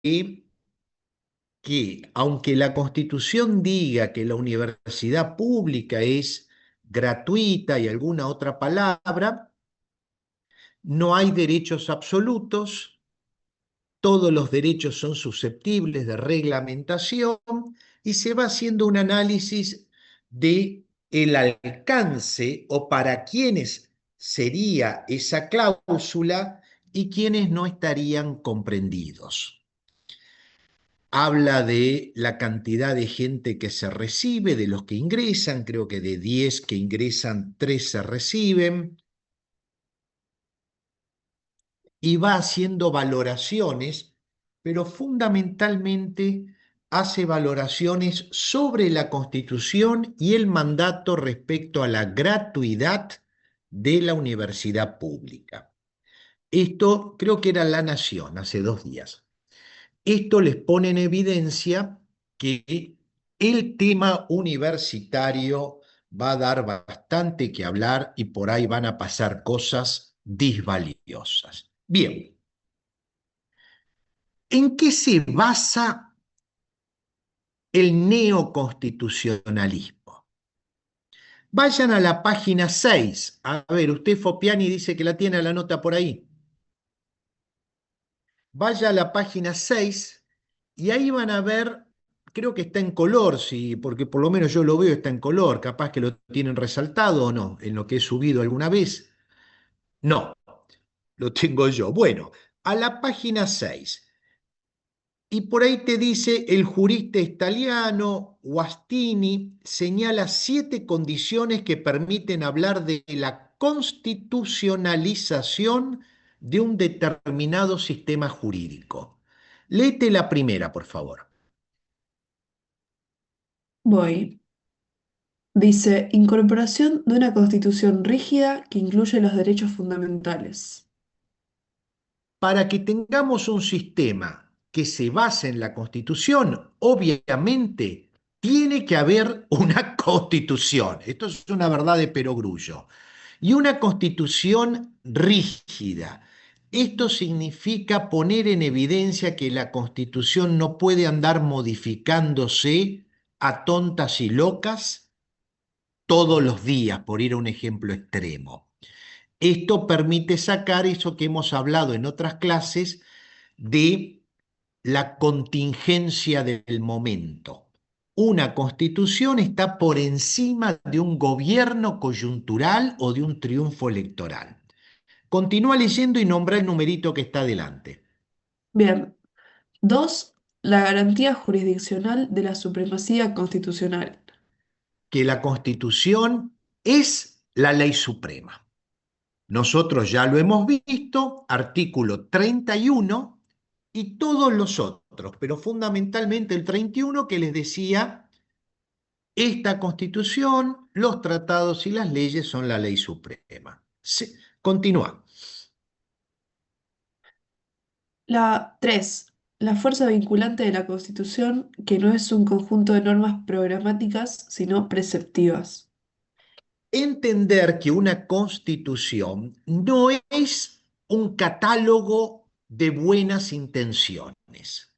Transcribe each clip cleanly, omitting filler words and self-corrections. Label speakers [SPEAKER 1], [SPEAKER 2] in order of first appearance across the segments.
[SPEAKER 1] que aunque la Constitución diga que la universidad pública es gratuita y alguna otra palabra, no hay derechos absolutos, todos los derechos son susceptibles de reglamentación y se va haciendo un análisis de el alcance o para quiénes sería esa cláusula y quiénes no estarían comprendidos. Habla de la cantidad de gente que se recibe, de los que ingresan, creo que de 10 que ingresan, 3 se reciben, y va haciendo valoraciones, pero fundamentalmente hace valoraciones sobre la Constitución y el mandato respecto a la gratuidad de la universidad pública. Esto creo que era La Nación hace 2 días. Esto les pone en evidencia que el tema universitario va a dar bastante que hablar y por ahí van a pasar cosas disvaliosas. Bien, ¿en qué se basa el neoconstitucionalismo? Vayan a la página 6. A ver, usted Fopiani dice que la tiene a la nota por ahí. Vaya a la página 6 y ahí van a ver, creo que está en color, sí, porque por lo menos yo lo veo, está en color, capaz que lo tienen resaltado o no, en lo que he subido alguna vez. No, lo tengo yo. Bueno, a la página 6. Y por ahí te dice el jurista italiano Guastini señala 7 condiciones que permiten hablar de la constitucionalización de un determinado sistema jurídico. Léete la primera, por favor.
[SPEAKER 2] Voy. Dice, incorporación de una constitución rígida que incluye los derechos fundamentales.
[SPEAKER 1] Para que tengamos un sistema que se base en la Constitución, obviamente tiene que haber una Constitución. Esto es una verdad de perogrullo. Y una Constitución rígida. Esto significa poner en evidencia que la Constitución no puede andar modificándose a tontas y locas todos los días, por ir a un ejemplo extremo. Esto permite sacar eso que hemos hablado en otras clases de la contingencia del momento. Una constitución está por encima de un gobierno coyuntural o de un triunfo electoral. Continúa leyendo y nombra el numerito que está adelante.
[SPEAKER 2] Bien. 2. La garantía jurisdiccional de la supremacía constitucional.
[SPEAKER 1] Que la constitución es la ley suprema. Nosotros ya lo hemos visto, artículo 31 y todos los otros, pero fundamentalmente el 31 que les decía, esta constitución, los tratados y las leyes son la ley suprema. Sí, continúa.
[SPEAKER 2] La 3. La fuerza vinculante de la Constitución, que no es un conjunto de normas programáticas, sino preceptivas.
[SPEAKER 1] Entender que una constitución no es un catálogo de buenas intenciones,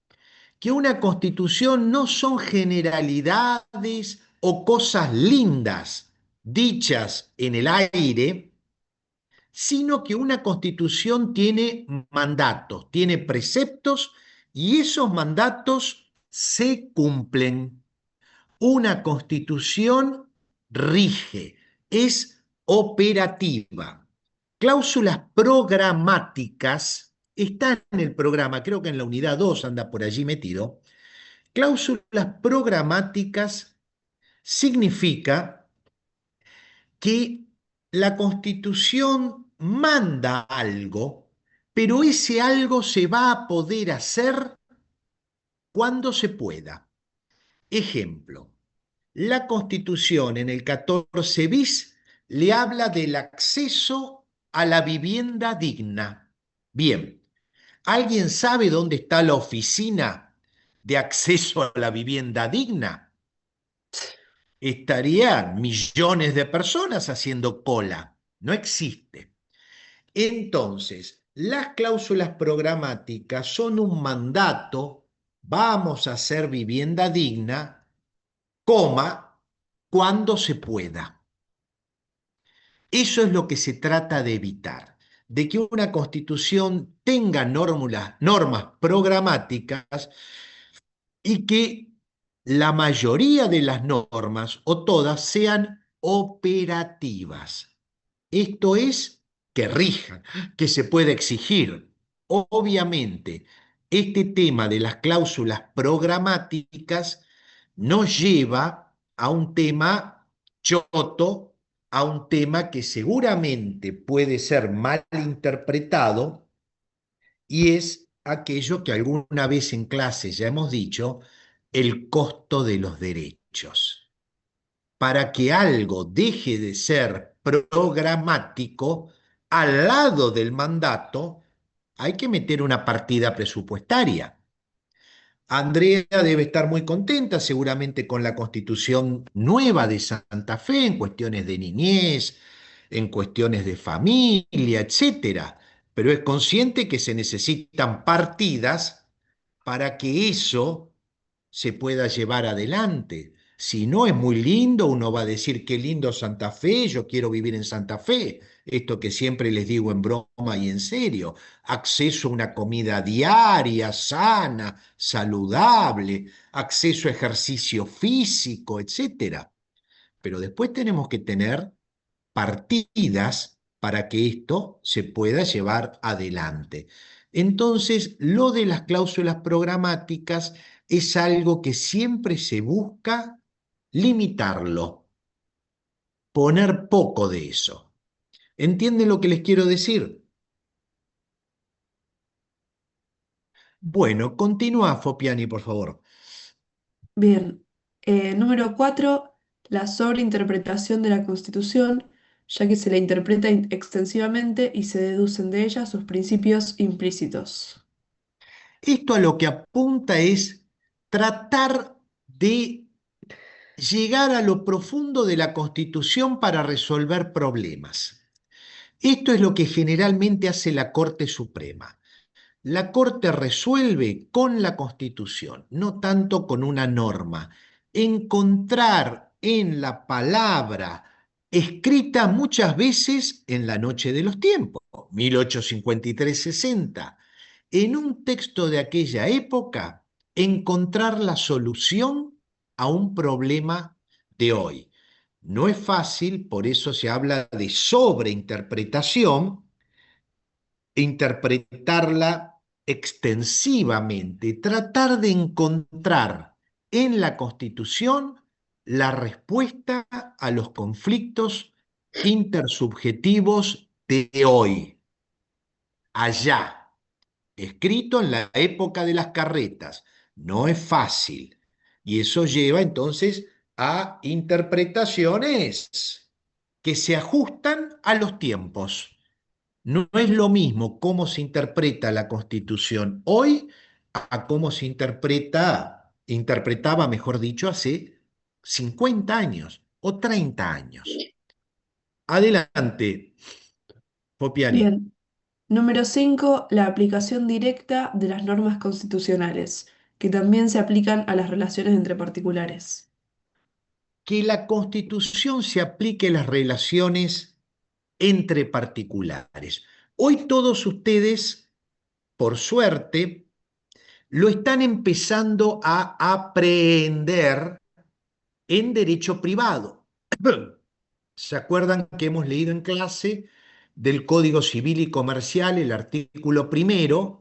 [SPEAKER 1] que una constitución no son generalidades o cosas lindas dichas en el aire, sino que una constitución tiene mandatos, tiene preceptos y esos mandatos se cumplen. Una constitución rige, es operativa. Cláusulas programáticas están en el programa, creo que en la unidad 2 anda por allí metido. Cláusulas programáticas significa que la Constitución manda algo, pero ese algo se va a poder hacer cuando se pueda. Ejemplo, la Constitución en el 14 bis le habla del acceso a la vivienda digna. Bien, ¿alguien sabe dónde está la oficina de acceso a la vivienda digna? Estarían millones de personas haciendo cola. No existe. Entonces, Las cláusulas programáticas son un mandato, vamos a hacer vivienda digna, coma, cuando se pueda. Eso es lo que se trata de evitar, de que una constitución tenga normas programáticas y que la mayoría de las normas o todas sean operativas. Esto es que rijan, que se pueda exigir. Obviamente, este tema de las cláusulas programáticas nos lleva a un tema choto, a un tema que seguramente puede ser mal interpretado y es aquello que alguna vez en clase ya hemos dicho, el costo de los derechos. Para que algo deje de ser programático, al lado del mandato hay que meter una partida presupuestaria. Andrea debe estar muy contenta seguramente con la constitución nueva de Santa Fe en cuestiones de niñez, en cuestiones de familia, etcétera, pero es consciente que se necesitan partidas para que eso se pueda llevar adelante. Si no es muy lindo, uno va a decir qué lindo Santa Fe, yo quiero vivir en Santa Fe. Esto que siempre les digo en broma y en serio, acceso a una comida diaria, sana, saludable, acceso a ejercicio físico, etcétera. Pero después tenemos que tener partidas para que esto se pueda llevar adelante. Entonces, lo de las cláusulas programáticas es algo que siempre se busca limitarlo, poner poco de eso. ¿Entienden lo que les quiero decir? Bueno, continúa Fopiani, por favor.
[SPEAKER 2] Bien. Número 4, la sobreinterpretación de la Constitución, ya que se la interpreta extensivamente y se deducen de ella sus principios implícitos.
[SPEAKER 1] Esto a lo que apunta es tratar de llegar a lo profundo de la Constitución para resolver problemas. Esto es lo que generalmente hace la Corte Suprema. La Corte resuelve con la Constitución, no tanto con una norma. Encontrar en la palabra escrita muchas veces en la noche de los tiempos, 1853-60, en un texto de aquella época, encontrar la solución a un problema de hoy. No es fácil, por eso se habla de sobreinterpretación, interpretarla extensivamente, tratar de encontrar en la Constitución la respuesta a los conflictos intersubjetivos de hoy, allá, escrito en la época de las carretas. No es fácil. Y eso lleva entonces a interpretaciones que se ajustan a los tiempos. No es lo mismo cómo se interpreta la Constitución hoy a cómo se interpretaba, mejor dicho, hace 50 años o 30 años. Adelante, Popiani.
[SPEAKER 2] Bien. Número 5, la aplicación directa de las normas constitucionales, que también se aplican a las relaciones entre particulares.
[SPEAKER 1] Que la Constitución se aplique a las relaciones entre particulares. Hoy todos ustedes, por suerte, lo están empezando a aprender en derecho privado. ¿Se acuerdan que hemos leído en clase del Código Civil y Comercial, el artículo primero,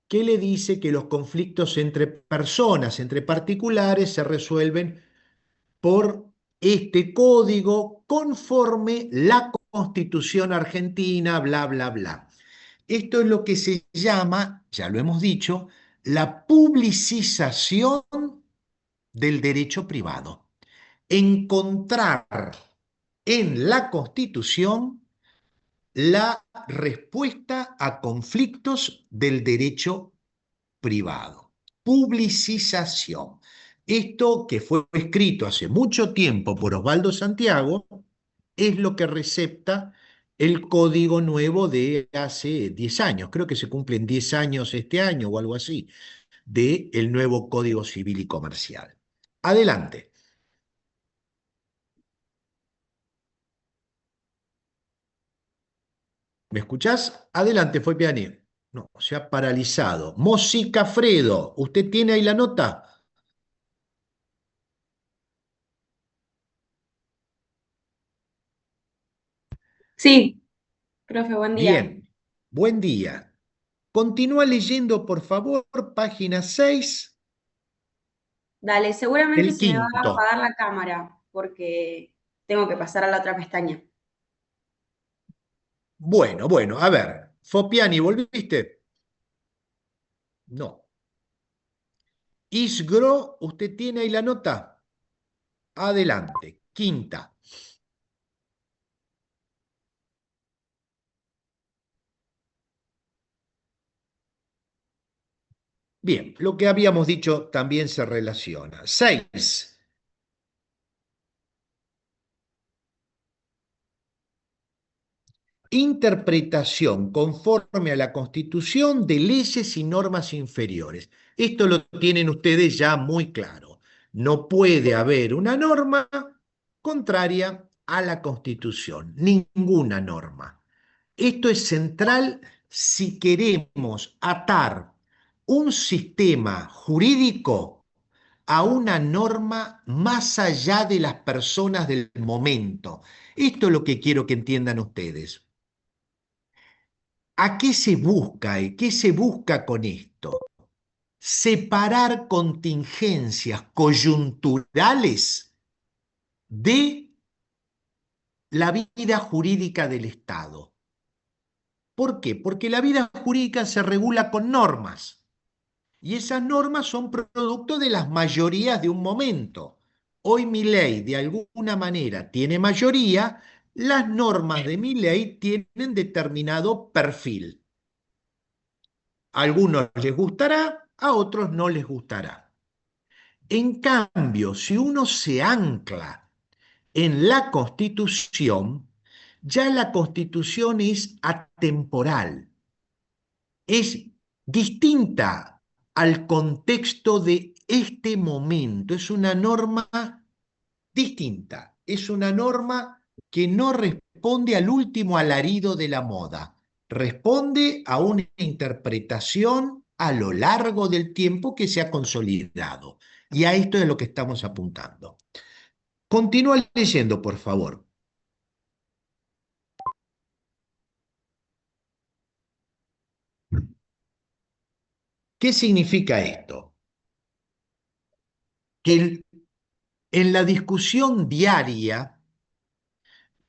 [SPEAKER 1] que le dice que los conflictos entre personas, entre particulares, se resuelven por este código conforme la Constitución argentina, bla, bla, bla? Esto es lo que se llama, ya lo hemos dicho, la publicización del derecho privado. Encontrar en la Constitución la respuesta a conflictos del derecho privado. Publicización. Esto que fue escrito hace mucho tiempo por Osvaldo Santiago es lo que recepta el código nuevo de hace 10 años. Creo que se cumplen 10 años este año o algo así, del nuevo Código Civil y Comercial. Adelante. ¿Me escuchás? Adelante, fue Piani. No, se ha paralizado. Mosica Fredo, ¿usted tiene ahí la nota?
[SPEAKER 3] Sí, profe, buen día.
[SPEAKER 1] Bien, buen día. Continúa leyendo, por favor, página 6
[SPEAKER 3] Dale, seguramente
[SPEAKER 1] del
[SPEAKER 3] se me va a
[SPEAKER 1] quinto.
[SPEAKER 3] apagar la cámara porque tengo que pasar a la otra pestaña.
[SPEAKER 1] Bueno, bueno, a ver. Fopiani, ¿volviste? No. Isgro, ¿usted tiene ahí la nota? Adelante. Quinta. Bien, lo que habíamos dicho también se relaciona. 6. Interpretación conforme a la Constitución de leyes y normas inferiores. Esto lo tienen ustedes ya muy claro. No puede haber una norma contraria a la Constitución, ninguna norma. Esto es central si queremos atar un sistema jurídico a una norma más allá de las personas del momento. Esto es lo que quiero que entiendan ustedes. ¿A qué se busca y qué se busca con esto? Separar contingencias coyunturales de la vida jurídica del Estado. ¿Por qué? Porque la vida jurídica se regula con normas y esas normas son producto de las mayorías de un momento. Hoy mi ley de alguna manera tiene mayoría, las normas de mi ley tienen determinado perfil. A algunos les gustará, a otros no les gustará. En cambio, si uno se ancla en la Constitución, ya la Constitución es atemporal, es distinta al contexto de este momento, es una norma distinta, es una norma que no responde al último alarido de la moda, responde a una interpretación a lo largo del tiempo que se ha consolidado. Y a esto es lo que estamos apuntando. Continúa leyendo, por favor. ¿Qué significa esto? Que en la discusión diaria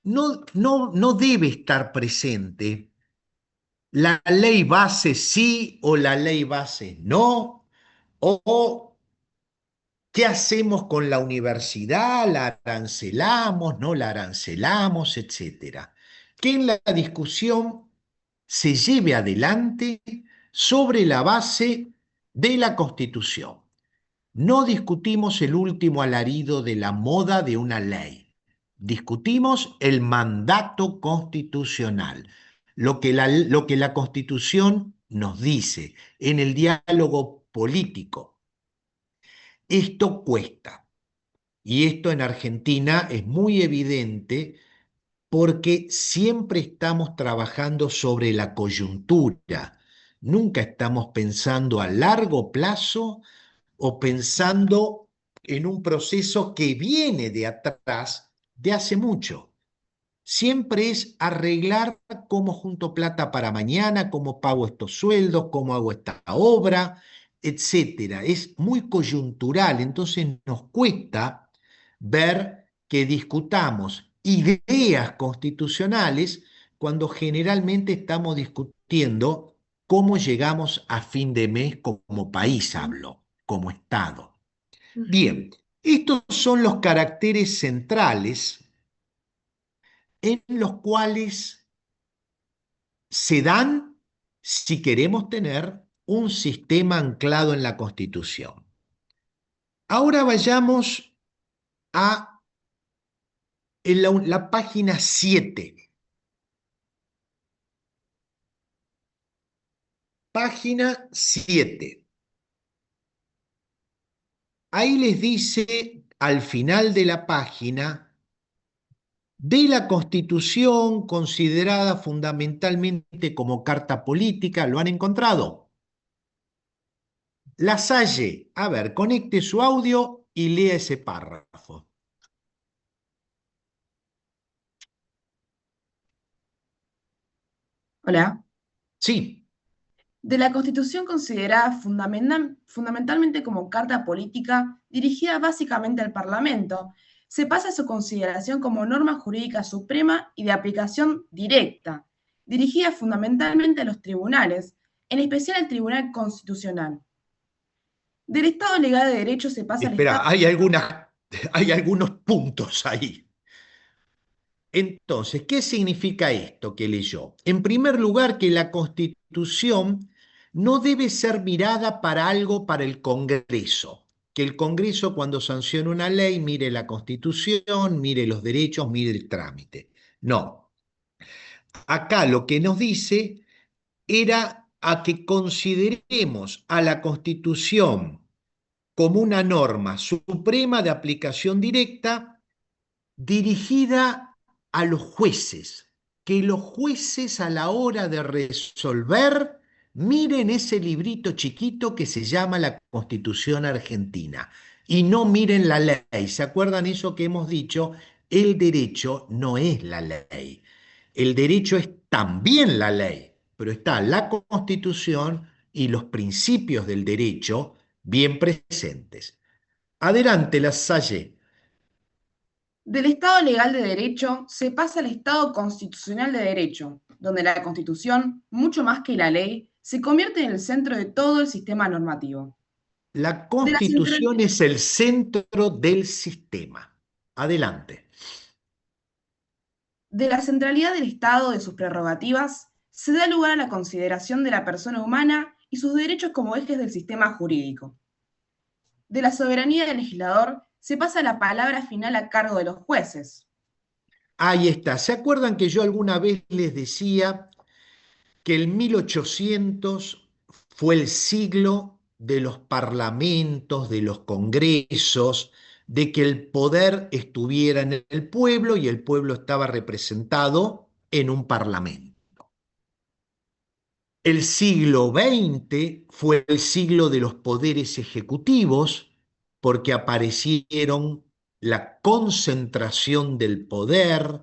[SPEAKER 1] no debe estar presente la ley base sí o la ley base no, o qué hacemos con la universidad, la arancelamos, no la arancelamos, etcétera. Que en la discusión se lleve adelante sobre la base de la Constitución. No discutimos el último alarido de la moda de una ley. Discutimos el mandato constitucional, lo que la Constitución nos dice en el diálogo político. Esto cuesta. Y esto en Argentina es muy evidente porque siempre estamos trabajando sobre la coyuntura. Nunca estamos pensando a largo plazo o pensando en un proceso que viene de atrás de hace mucho. Siempre es arreglar cómo junto plata para mañana, cómo pago estos sueldos, cómo hago esta obra, etcétera. Es muy coyuntural, entonces nos cuesta ver que discutamos ideas constitucionales cuando generalmente estamos discutiendo cómo llegamos a fin de mes como país, hablo, como Estado.
[SPEAKER 3] Ujú.
[SPEAKER 1] Bien, estos son los caracteres centrales en los cuales se dan si queremos tener un sistema anclado en la Constitución. Ahora vayamos a la página 7. Página 7. Ahí les dice al final de la página de la Constitución considerada fundamentalmente como carta política. ¿Lo han encontrado? La Salle, a ver, conecte su audio y lea ese párrafo.
[SPEAKER 4] Hola.
[SPEAKER 1] Sí,
[SPEAKER 4] De la Constitución considerada fundamentalmente como carta política dirigida básicamente al Parlamento, se pasa a su consideración como norma jurídica suprema y de aplicación directa, dirigida fundamentalmente a los tribunales, en especial al Tribunal Constitucional. Del Estado legal de derecho se pasa al Estado...
[SPEAKER 1] espera, hay algunos puntos ahí. Entonces, ¿qué significa esto que leyó? En primer lugar, que la Constitución no debe ser mirada para algo para el Congreso, que el Congreso cuando sancione una ley mire la Constitución, mire los derechos, mire el trámite. No, acá lo que nos dice era a que consideremos a la Constitución como una norma suprema de aplicación directa dirigida a los jueces, que los jueces a la hora de resolver miren ese librito chiquito que se llama la Constitución Argentina y no miren la ley. ¿Se acuerdan eso que hemos dicho? El derecho no es la ley. El derecho es también la ley, pero está la Constitución y los principios del derecho bien presentes. Adelante, la Salle.
[SPEAKER 4] Del Estado legal de derecho se pasa al Estado constitucional de derecho, donde la Constitución, mucho más que la ley, se convierte en el centro de todo el sistema normativo.
[SPEAKER 1] La
[SPEAKER 4] De la, central-
[SPEAKER 1] Constitución es el centro del sistema. Adelante.
[SPEAKER 4] de la centralidad del Estado, de sus prerrogativas, se da lugar a la consideración de la persona humana y sus derechos como ejes del sistema jurídico. De la soberanía del legislador se pasa la palabra final a cargo de los jueces.
[SPEAKER 1] Ahí está. ¿Se acuerdan que yo alguna vez les decía que el 1800 fue el siglo de los parlamentos, de los congresos, de que el poder estuviera en el pueblo y el pueblo estaba representado en un parlamento? El siglo XX fue el siglo de los poderes ejecutivos porque aparecieron la concentración del poder,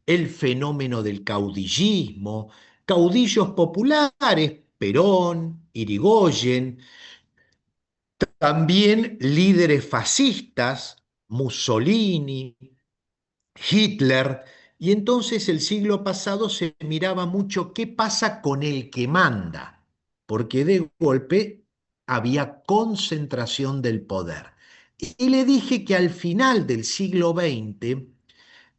[SPEAKER 1] el fenómeno del caudillismo, caudillos populares, Perón, Irigoyen, también líderes fascistas, Mussolini, Hitler, y entonces el siglo pasado se miraba mucho qué pasa con el que manda, porque de golpe había concentración del poder. Y le dije que al final del siglo XX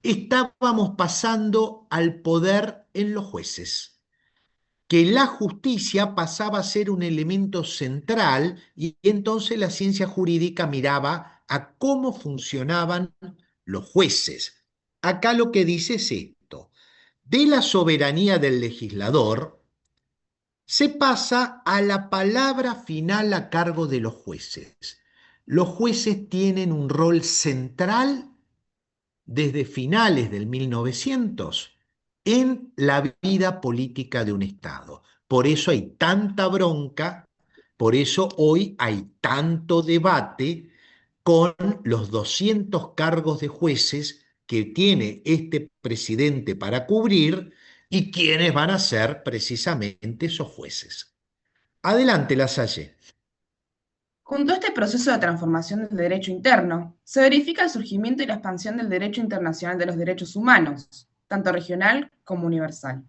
[SPEAKER 1] estábamos pasando al poder en los jueces, que la justicia pasaba a ser un elemento central y entonces la ciencia jurídica miraba a cómo funcionaban los jueces. Acá lo que dice es esto: de la soberanía del legislador se pasa a la palabra final a cargo de los jueces. Los jueces tienen un rol central desde finales del 1900 en la vida política de un Estado. Por eso hay tanta bronca, por eso hoy hay tanto debate con los 200 cargos de jueces que tiene este presidente para cubrir y quiénes van a ser precisamente esos jueces. Adelante, Lasalle.
[SPEAKER 4] Junto a este proceso de transformación del derecho interno, se verifica el surgimiento y la expansión del derecho internacional de los derechos humanos, tanto regional como universal.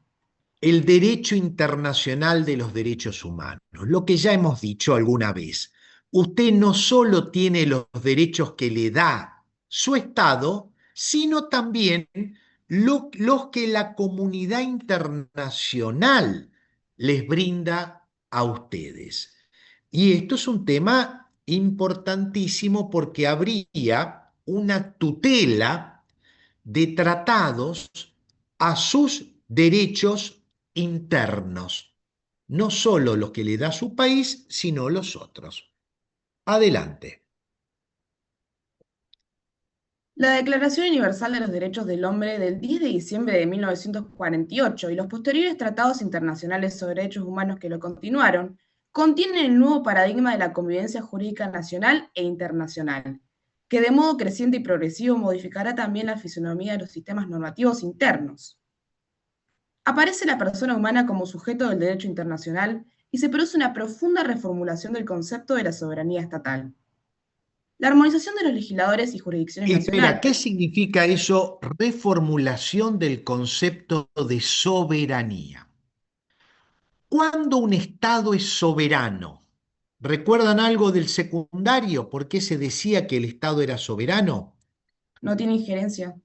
[SPEAKER 1] El derecho internacional de los derechos humanos, lo que ya hemos dicho alguna vez. Usted no solo tiene los derechos que le da su Estado, sino también los que la comunidad internacional les brinda a ustedes. Y esto es un tema importantísimo porque habría una tutela de tratados a sus derechos internos. no solo los que le da su país, sino los otros. Adelante.
[SPEAKER 4] La Declaración Universal de los Derechos del Hombre del 10 de diciembre de 1948 y los posteriores tratados internacionales sobre derechos humanos que lo continuaron contienen el nuevo paradigma de la convivencia jurídica nacional e internacional, que de modo creciente y progresivo modificará también la fisonomía de los sistemas normativos internos. Aparece la persona humana como sujeto del derecho internacional y se produce una profunda reformulación del concepto de la soberanía estatal. La armonización de los legisladores y jurisdicciones nacionales.
[SPEAKER 1] Espera, ¿qué significa eso? Reformulación del concepto de soberanía. ¿Cuándo un Estado es soberano? ¿Recuerdan algo del secundario? ¿Por qué se decía que el Estado era soberano?
[SPEAKER 4] No tiene injerencia.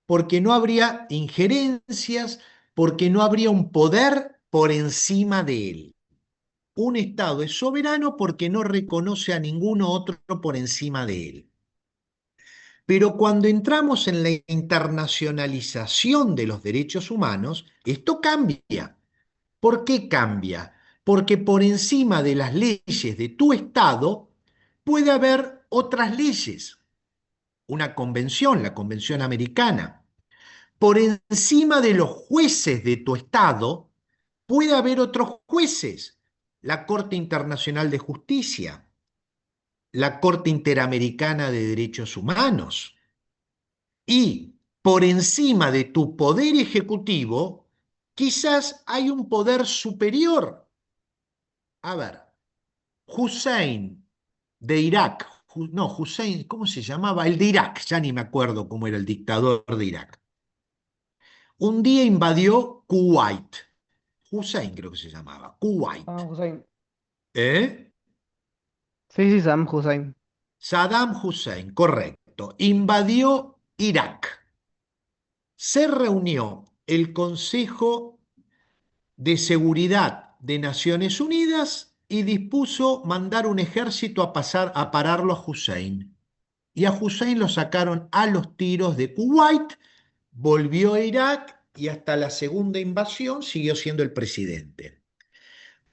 [SPEAKER 1] Porque no habría injerencias, porque no habría un poder por encima de él. Un Estado es soberano porque no reconoce a ninguno otro por encima de él. Pero cuando entramos en la internacionalización de los derechos humanos, esto cambia. ¿Por qué cambia? Porque por encima de las leyes de tu Estado puede haber otras leyes. Una convención, la Convención Americana. Por encima de los jueces de tu Estado puede haber otros jueces. La Corte Internacional de Justicia, la Corte Interamericana de Derechos Humanos. Y por encima de tu poder ejecutivo, quizás hay un poder superior. A ver, Hussein de Irak, no, Hussein, ¿cómo se llamaba? El de Irak, ya ni me acuerdo cómo era el dictador de Irak. Un día invadió Kuwait. Hussein creo que se llamaba, Kuwait.
[SPEAKER 5] Saddam Hussein.
[SPEAKER 1] ¿Eh?
[SPEAKER 5] Sí, sí, Saddam Hussein.
[SPEAKER 1] Saddam Hussein, correcto. Invadió Irak. Se reunió el Consejo de Seguridad de Naciones Unidas y dispuso mandar un ejército a pararlo a Hussein. Y a Hussein lo sacaron a los tiros de Kuwait, volvió a Irak y hasta la segunda invasión siguió siendo el presidente.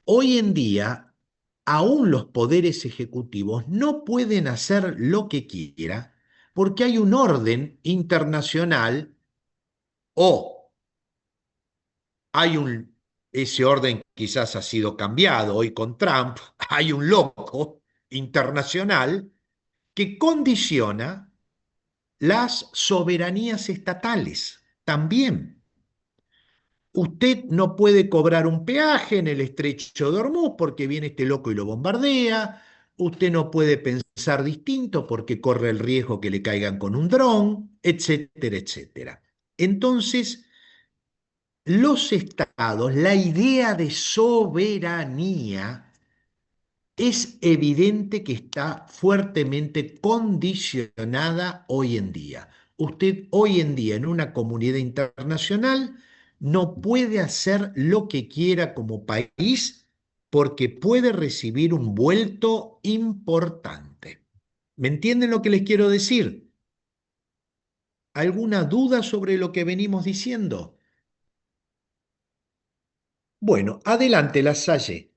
[SPEAKER 1] Hoy en día, aún los poderes ejecutivos no pueden hacer lo que quiera porque hay un orden internacional o ese orden quizás ha sido cambiado hoy con Trump, hay un loco internacional que condiciona las soberanías estatales también. Usted no puede cobrar un peaje en el estrecho de Hormuz porque viene este loco y lo bombardea. Usted no puede pensar distinto porque corre el riesgo que le caigan con un dron, etcétera, etcétera. Entonces, los estados, la idea de soberanía es evidente que está fuertemente condicionada hoy en día. Usted hoy en día en una comunidad internacional no puede hacer lo que quiera como país porque puede recibir un vuelto importante. ¿Me entienden lo que les quiero decir? ¿Alguna duda sobre lo que venimos diciendo? Bueno, adelante, Lasalle.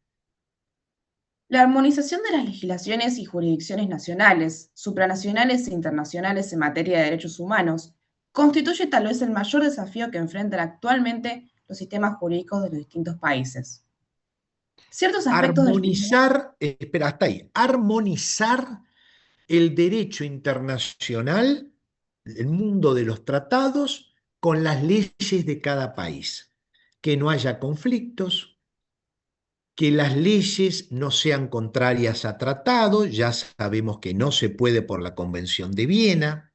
[SPEAKER 4] La armonización de las legislaciones y jurisdicciones nacionales, supranacionales e internacionales en materia de derechos humanos constituye tal vez el mayor desafío que enfrentan actualmente los sistemas jurídicos de los distintos países. Ciertos aspectos del
[SPEAKER 1] Armonizar, espera, hasta ahí, armonizar el derecho internacional, el mundo de los tratados, con las leyes de cada país. Que no haya conflictos, que las leyes no sean contrarias a tratados, ya sabemos que no se puede por la Convención de Viena,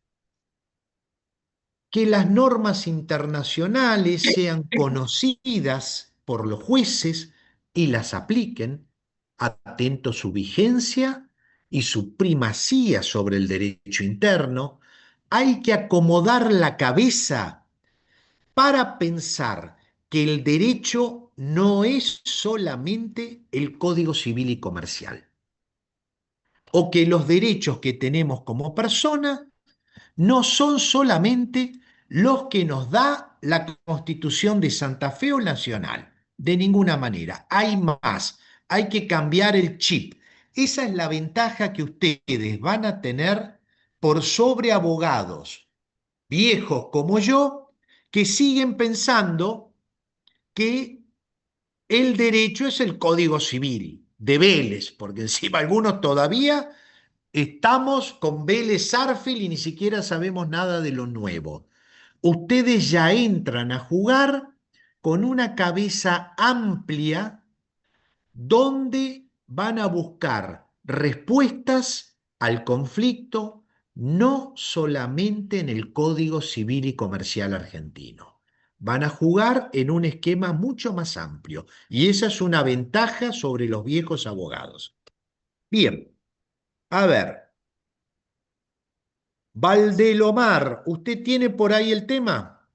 [SPEAKER 1] que las normas internacionales sean conocidas por los jueces y las apliquen, atento su vigencia y su primacía sobre el derecho interno. Hay que acomodar la cabeza para pensar que el derecho no es solamente el Código Civil y Comercial, o que los derechos que tenemos como personas no son solamente los que nos da la Constitución de Santa Fe o Nacional. de ninguna manera. Hay más, hay que cambiar el chip. Esa es la ventaja que ustedes van a tener por sobre abogados viejos como yo, que siguen pensando que el derecho es el Código Civil de Vélez, porque encima algunos todavía estamos con Vélez Sarsfield y ni siquiera sabemos nada de lo nuevo. Ustedes ya entran a jugar con una cabeza amplia donde van a buscar respuestas al conflicto no solamente en el Código Civil y Comercial argentino. Van a jugar en un esquema mucho más amplio y esa es una ventaja sobre los viejos abogados. Bien, a ver, Valdelomar, ¿usted tiene por ahí el tema?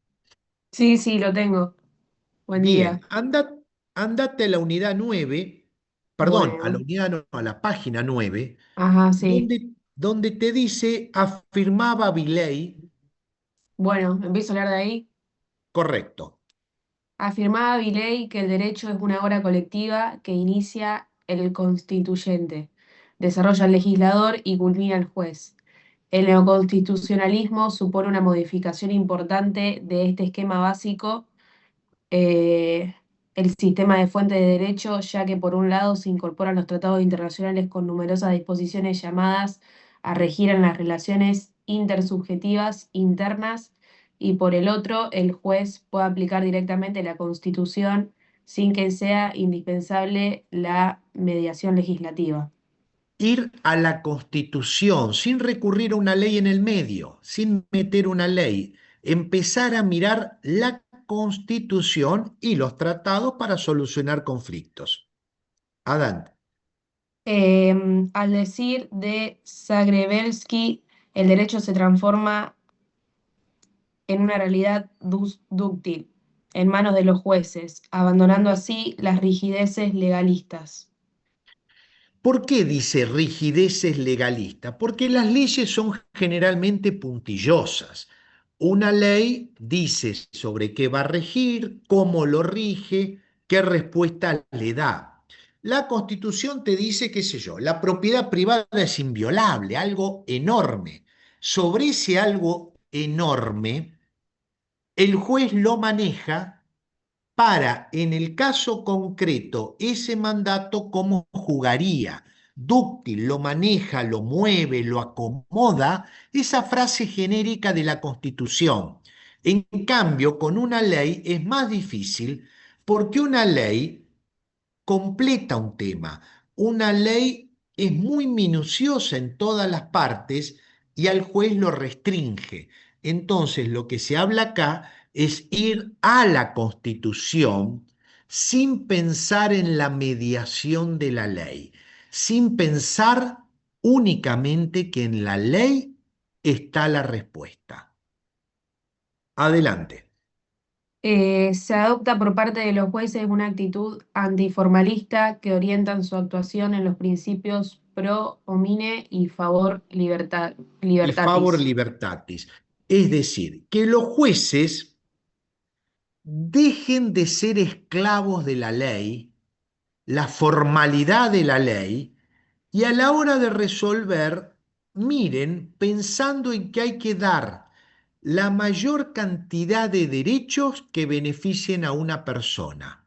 [SPEAKER 2] Sí, sí, lo tengo. Buen día.
[SPEAKER 1] Bien, andate a la unidad 9, perdón, a la
[SPEAKER 2] Bueno,
[SPEAKER 1] unidad no, a la página 9,
[SPEAKER 2] ajá, sí.
[SPEAKER 1] donde te dice afirmaba Viley,
[SPEAKER 2] Bueno, empiezo a hablar de ahí.
[SPEAKER 1] correcto.
[SPEAKER 2] Afirmaba Viley que el derecho es una obra colectiva que inicia el constituyente, desarrolla el legislador y culmina el juez. El neoconstitucionalismo supone una modificación importante de este esquema básico, eh, el sistema de fuente de derecho, ya que por un lado se incorporan los tratados internacionales con numerosas disposiciones llamadas a regir en las relaciones intersubjetivas internas y por el otro el juez puede aplicar directamente la Constitución sin que sea indispensable la mediación legislativa.
[SPEAKER 1] Ir a la Constitución sin recurrir a una ley en el medio, sin meter una ley, empezar a mirar la Constitución y los tratados para solucionar conflictos. Adelante.
[SPEAKER 2] Al decir de Zagrebelsky, el derecho se transforma en una realidad dúctil, en manos de los jueces, abandonando así las rigideces legalistas.
[SPEAKER 1] ¿Por qué dice rigideces legalistas? Porque las leyes son generalmente puntillosas. Una ley dice sobre qué va a regir, cómo lo rige, qué respuesta le da. La Constitución te dice, qué sé yo, la propiedad privada es inviolable, algo enorme. Sobre ese algo enorme, el juez lo maneja para, en el caso concreto, ese mandato, cómo jugaría. Dúctil, lo maneja, lo mueve, lo acomoda, esa frase genérica de la Constitución. En cambio, con una ley es más difícil porque una ley completa un tema. Una ley es muy minuciosa en todas las partes y al juez lo restringe. Entonces, lo que se habla acá es ir a la Constitución sin pensar en la mediación de la ley, sin pensar únicamente que en la ley está la respuesta. Adelante.
[SPEAKER 2] Se adopta por parte de los jueces una actitud antiformalista que orientan su actuación en los principios pro homine y favor
[SPEAKER 1] Y favor
[SPEAKER 2] libertatis.
[SPEAKER 1] libertatis. Es decir, que los jueces dejen de ser esclavos de la ley, la formalidad de la ley, y a la hora de resolver, miren pensando en que hay que dar la mayor cantidad de derechos que beneficien a una persona.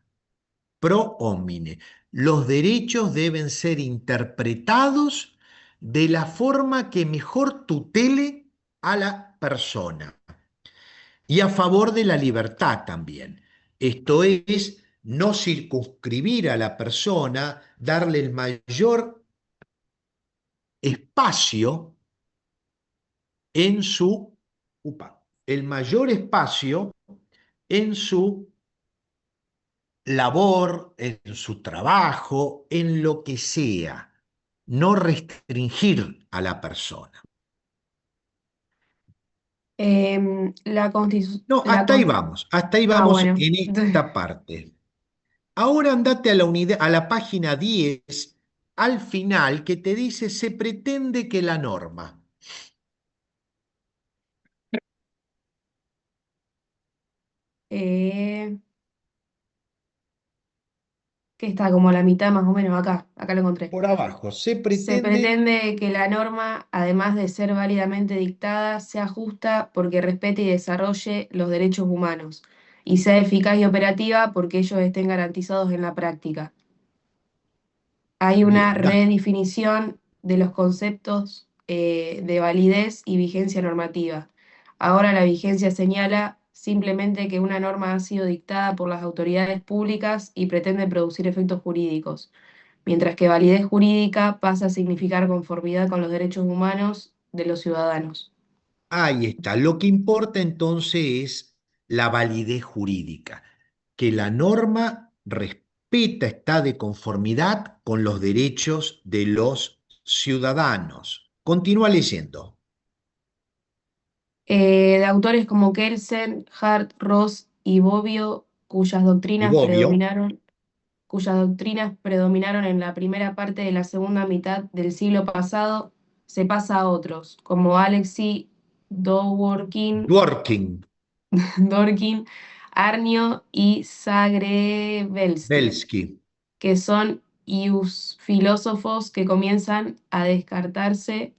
[SPEAKER 1] Pro homine. Los derechos deben ser interpretados de la forma que mejor tutele a la persona y a favor de la libertad también. Esto es, no circunscribir a la persona, darle el mayor espacio en su, el mayor espacio en su labor, en su trabajo, en lo que sea, no restringir a la persona. No, hasta ahí
[SPEAKER 2] Ah,
[SPEAKER 1] vamos
[SPEAKER 2] bueno.
[SPEAKER 1] en esta parte. Ahora andate a la unidad, a la página 10, al final, que te dice se pretende que la norma.
[SPEAKER 2] Eh, que está como a la mitad más o menos acá lo encontré.
[SPEAKER 1] Por abajo, se
[SPEAKER 2] Se
[SPEAKER 1] pretende.
[SPEAKER 2] pretende que la norma, además de ser válidamente dictada, sea justa porque respete y desarrolle los derechos humanos y sea eficaz y operativa porque ellos estén garantizados en la práctica. Hay una
[SPEAKER 1] Bien,
[SPEAKER 2] redefinición de los conceptos de validez y vigencia normativa. Ahora la vigencia señala simplemente que una norma ha sido dictada por las autoridades públicas y pretende producir efectos jurídicos, mientras que validez jurídica pasa a significar conformidad con los derechos humanos de los ciudadanos.
[SPEAKER 1] ahí está. Lo que importa entonces es la validez jurídica, que la norma respeta, está de conformidad con los derechos de los ciudadanos. Continúa leyendo.
[SPEAKER 2] De autores como Kelsen, Hart, Ross y Bobbio,
[SPEAKER 1] Y Bobbio,
[SPEAKER 2] cuyas doctrinas predominaron en la primera parte de la segunda mitad del siglo pasado, se pasa a otros, como Alexei Dworkin,
[SPEAKER 1] Dworkin,
[SPEAKER 2] Dworkin, Arnio y Zagrebelsky,
[SPEAKER 1] Belsky.
[SPEAKER 2] que son filósofos que comienzan a destacarse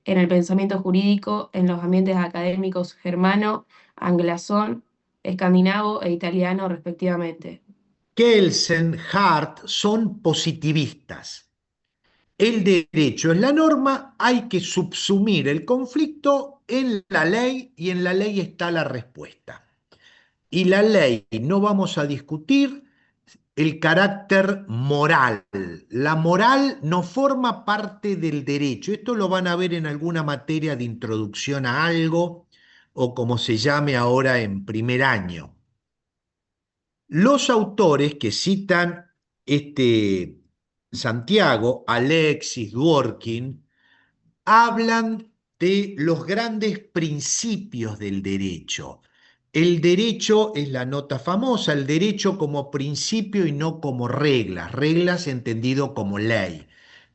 [SPEAKER 2] en el pensamiento jurídico en los ambientes académicos germano, anglosajón, escandinavo e italiano, respectivamente.
[SPEAKER 1] Kelsen, Hart son positivistas. El derecho es la norma, hay que subsumir el conflicto en la ley y en la ley está la respuesta. Y la ley, no vamos a discutir el carácter moral. La moral no forma parte del derecho. Esto lo van a ver en alguna materia de introducción a algo o como se llame ahora en primer año. Los autores que citan Santiago, Alexis, Dworkin, hablan de los grandes principios del derecho. El derecho es la nota famosa, el derecho como principio y no como reglas, reglas entendido como ley.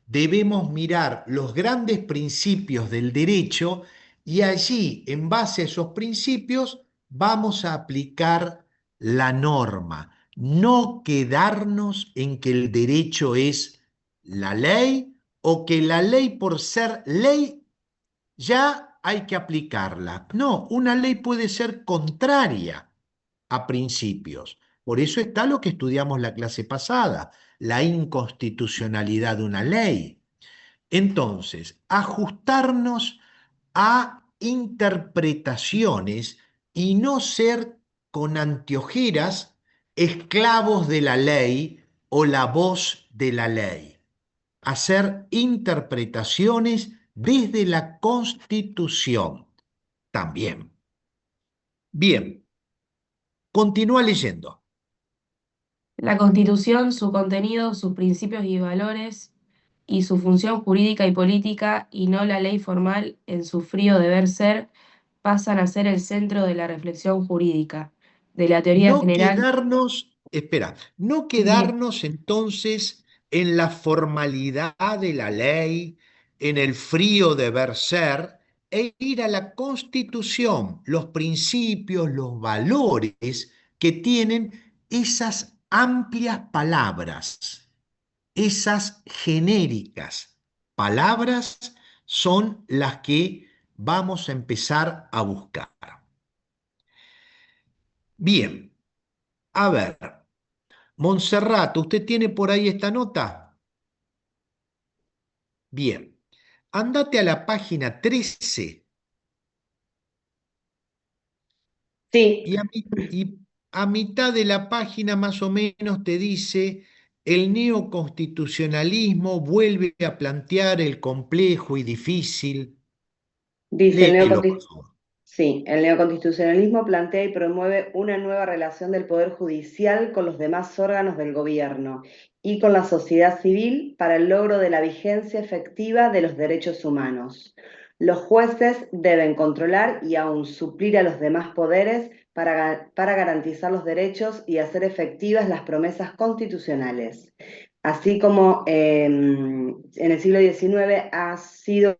[SPEAKER 1] Debemos mirar los grandes principios del derecho y allí, en base a esos principios, vamos a aplicar la norma, no quedarnos en que el derecho es la ley o que la ley por ser ley ya hay que aplicarla. No, una ley puede ser contraria a principios. Por eso está lo que estudiamos la clase pasada, la inconstitucionalidad de una ley. Entonces, ajustarnos a interpretaciones y no ser con anteojeras esclavos de la ley o la voz de la ley. Hacer interpretaciones desde la Constitución también. Bien, continúa leyendo.
[SPEAKER 2] La Constitución, su contenido, sus principios y valores, y su función jurídica y política, y no la ley formal en su frío deber ser, pasan a ser el centro de la reflexión jurídica, de la teoría
[SPEAKER 1] No
[SPEAKER 2] general.
[SPEAKER 1] quedarnos, espera, no
[SPEAKER 2] Bien,
[SPEAKER 1] quedarnos entonces en la formalidad de la ley, en el frío deber ser, e ir a la Constitución, los principios, los valores que tienen esas amplias palabras, esas genéricas palabras son las que vamos a empezar a buscar. Bien, a ver. Montserrat, ¿usted tiene por ahí esta nota? Bien. Andate a la página 13
[SPEAKER 3] Sí,
[SPEAKER 1] y a mitad de la página más o menos te dice, el neoconstitucionalismo vuelve a plantear el complejo y difícil.
[SPEAKER 3] dice
[SPEAKER 1] Léelo, por favor.
[SPEAKER 3] sí, el neoconstitucionalismo plantea y promueve una nueva relación del Poder Judicial con los demás órganos del gobierno y con la sociedad civil para el logro de la vigencia efectiva de los derechos humanos. Los jueces deben controlar y aún suplir a los demás poderes para garantizar los derechos y hacer efectivas las promesas constitucionales. Así como en el siglo XIX ha sido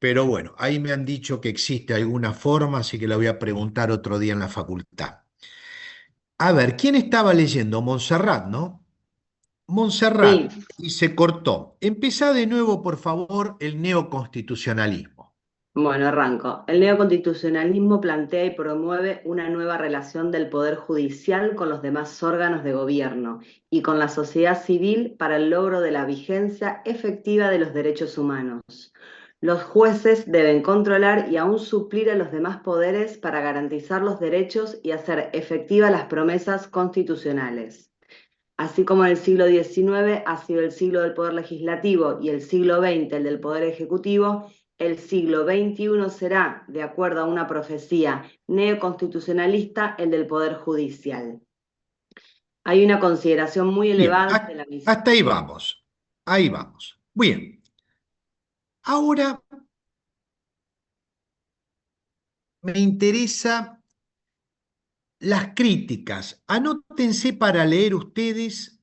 [SPEAKER 1] pero bueno, ahí me han dicho que existe alguna forma, así que la voy a preguntar otro día en la facultad. A ver, ¿quién estaba leyendo? Montserrat, ¿no?
[SPEAKER 3] Sí,
[SPEAKER 1] Montserrat, y se cortó. Empezá de nuevo, por favor, el neoconstitucionalismo.
[SPEAKER 3] bueno, arranco. El neoconstitucionalismo plantea y promueve una nueva relación del Poder Judicial con los demás órganos de gobierno y con la sociedad civil para el logro de la vigencia efectiva de los derechos humanos. Los jueces deben controlar y aún suplir a los demás poderes para garantizar los derechos y hacer efectivas las promesas constitucionales. Así como en el siglo XIX ha sido el siglo del poder legislativo y el siglo XX el del poder ejecutivo, el siglo XXI será, de acuerdo a una profecía neoconstitucionalista, el del poder judicial. Hay una consideración muy
[SPEAKER 1] Bien,
[SPEAKER 3] elevada de la misión.
[SPEAKER 1] hasta ahí vamos. Ahí vamos. Bien, ahora me interesa las críticas. Anótense para leer ustedes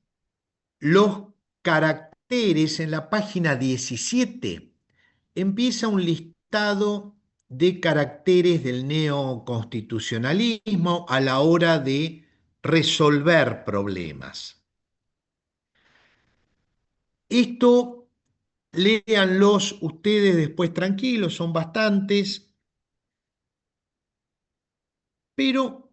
[SPEAKER 1] los caracteres en la página 17. Empieza un listado de caracteres del neoconstitucionalismo a la hora de resolver problemas. Esto léanlos ustedes después tranquilos, son bastantes, pero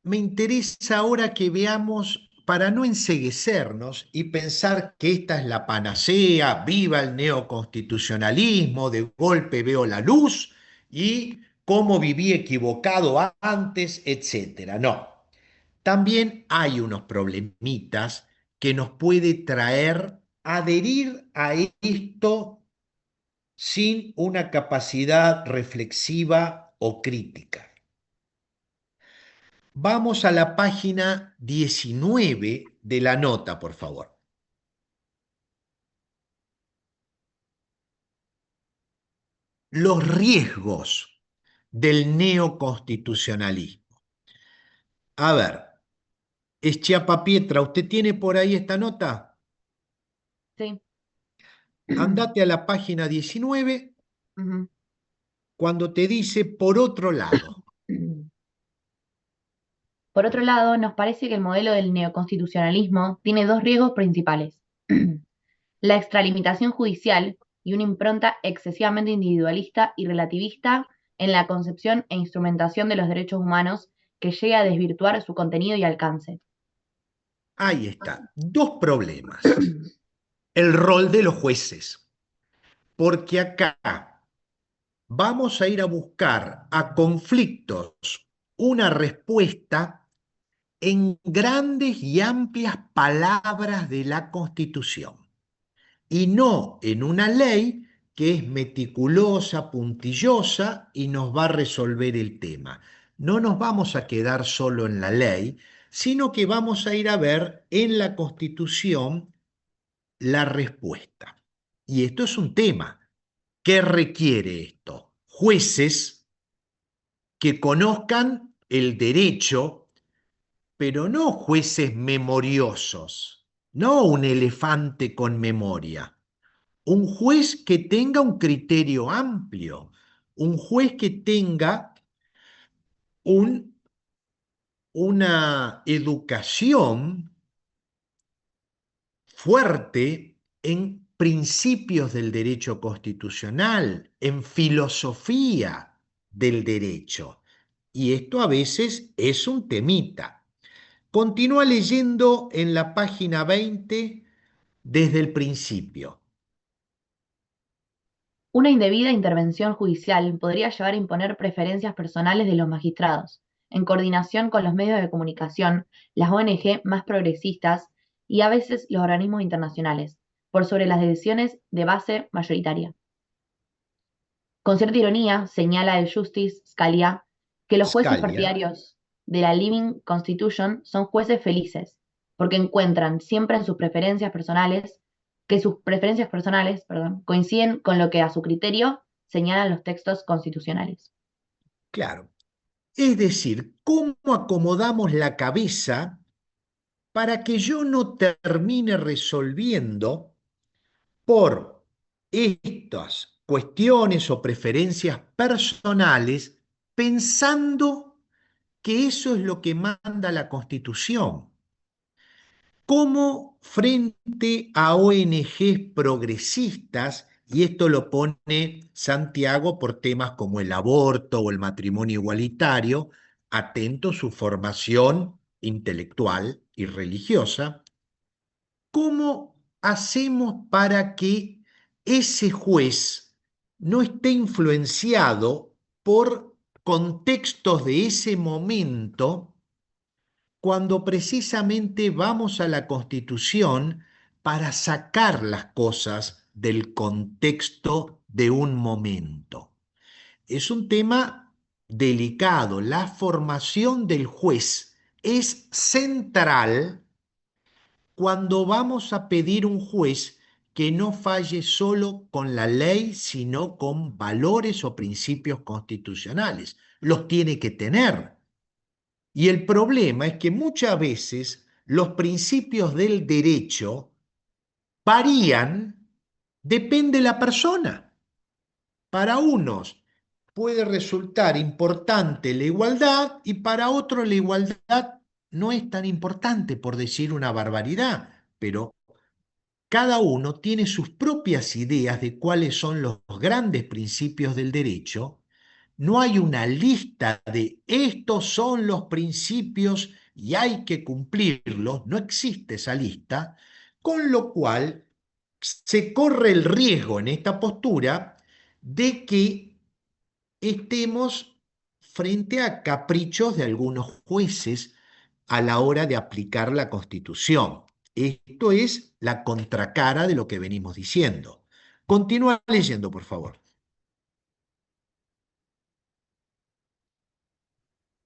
[SPEAKER 1] me interesa ahora que veamos, para no enceguecernos y pensar que esta es la panacea, viva el neoconstitucionalismo, de golpe veo la luz y cómo viví equivocado antes, etcétera. No, también hay unos problemitas que nos puede traer adherir a esto sin una capacidad reflexiva o crítica. Vamos a la página 19 de la nota, por favor. Los riesgos del neoconstitucionalismo. A ver, Pietra, ¿usted tiene por ahí esta nota?
[SPEAKER 6] Sí.
[SPEAKER 1] Andate a la página 19
[SPEAKER 6] Ujú.
[SPEAKER 1] cuando te dice por otro lado.
[SPEAKER 6] Por otro lado, nos parece que el modelo del neoconstitucionalismo tiene dos riesgos principales: la extralimitación judicial y una impronta excesivamente individualista y relativista en la concepción e instrumentación de los derechos humanos que llega a desvirtuar su contenido y alcance.
[SPEAKER 1] Ahí está. Dos problemas. El rol de los jueces. Porque acá vamos a ir a buscar a conflictos una respuesta en grandes y amplias palabras de la Constitución y no en una ley que es meticulosa, puntillosa y nos va a resolver el tema. No nos vamos a quedar solo en la ley, sino que vamos a ir a ver en la Constitución la respuesta. Y esto es un tema. ¿Qué requiere esto? Jueces que conozcan el derecho, pero no jueces memoriosos, no un elefante con memoria, un juez que tenga un criterio amplio, un juez que tenga una educación fuerte en principios del derecho constitucional, en filosofía del derecho. Y esto a veces es un temita. Continúa leyendo en la página 20 desde el principio.
[SPEAKER 6] Una indebida intervención judicial podría llevar a imponer preferencias personales de los magistrados, en coordinación con los medios de comunicación, las ONG más progresistas y a veces los organismos internacionales, por sobre las decisiones de base mayoritaria. Con cierta ironía, señala el Justice Scalia que los jueces
[SPEAKER 1] Scalia,
[SPEAKER 6] partidarios de la Living Constitution son jueces felices, porque encuentran siempre en sus preferencias personales que sus preferencias personales, perdón, coinciden con lo que a su criterio señalan los textos constitucionales.
[SPEAKER 1] claro. Es decir, cómo acomodamos la cabeza para que yo no termine resolviendo por estas cuestiones o preferencias personales pensando que eso es lo que manda la Constitución. Como frente a ONGs progresistas, y esto lo pone Santiago por temas como el aborto o el matrimonio igualitario, atento a su formación intelectual y religiosa, ¿cómo hacemos para que ese juez no esté influenciado por contextos de ese momento cuando precisamente vamos a la Constitución para sacar las cosas del contexto de un momento? Es un tema delicado. La formación del juez es central cuando vamos a pedir un juez que no falle solo con la ley, sino con valores o principios constitucionales. Los tiene que tener. Y el problema es que muchas veces los principios del derecho varían, depende de la persona. Para unos puede resultar importante la igualdad y para otros la igualdad no es tan importante, por decir una barbaridad, pero cada uno tiene sus propias ideas de cuáles son los grandes principios del derecho. No hay una lista de estos son los principios y hay que cumplirlos, no existe esa lista, con lo cual se corre el riesgo en esta postura de que estemos frente a caprichos de algunos jueces a la hora de aplicar la Constitución. Esto es la contracara de lo que venimos diciendo. Continúa leyendo, por favor.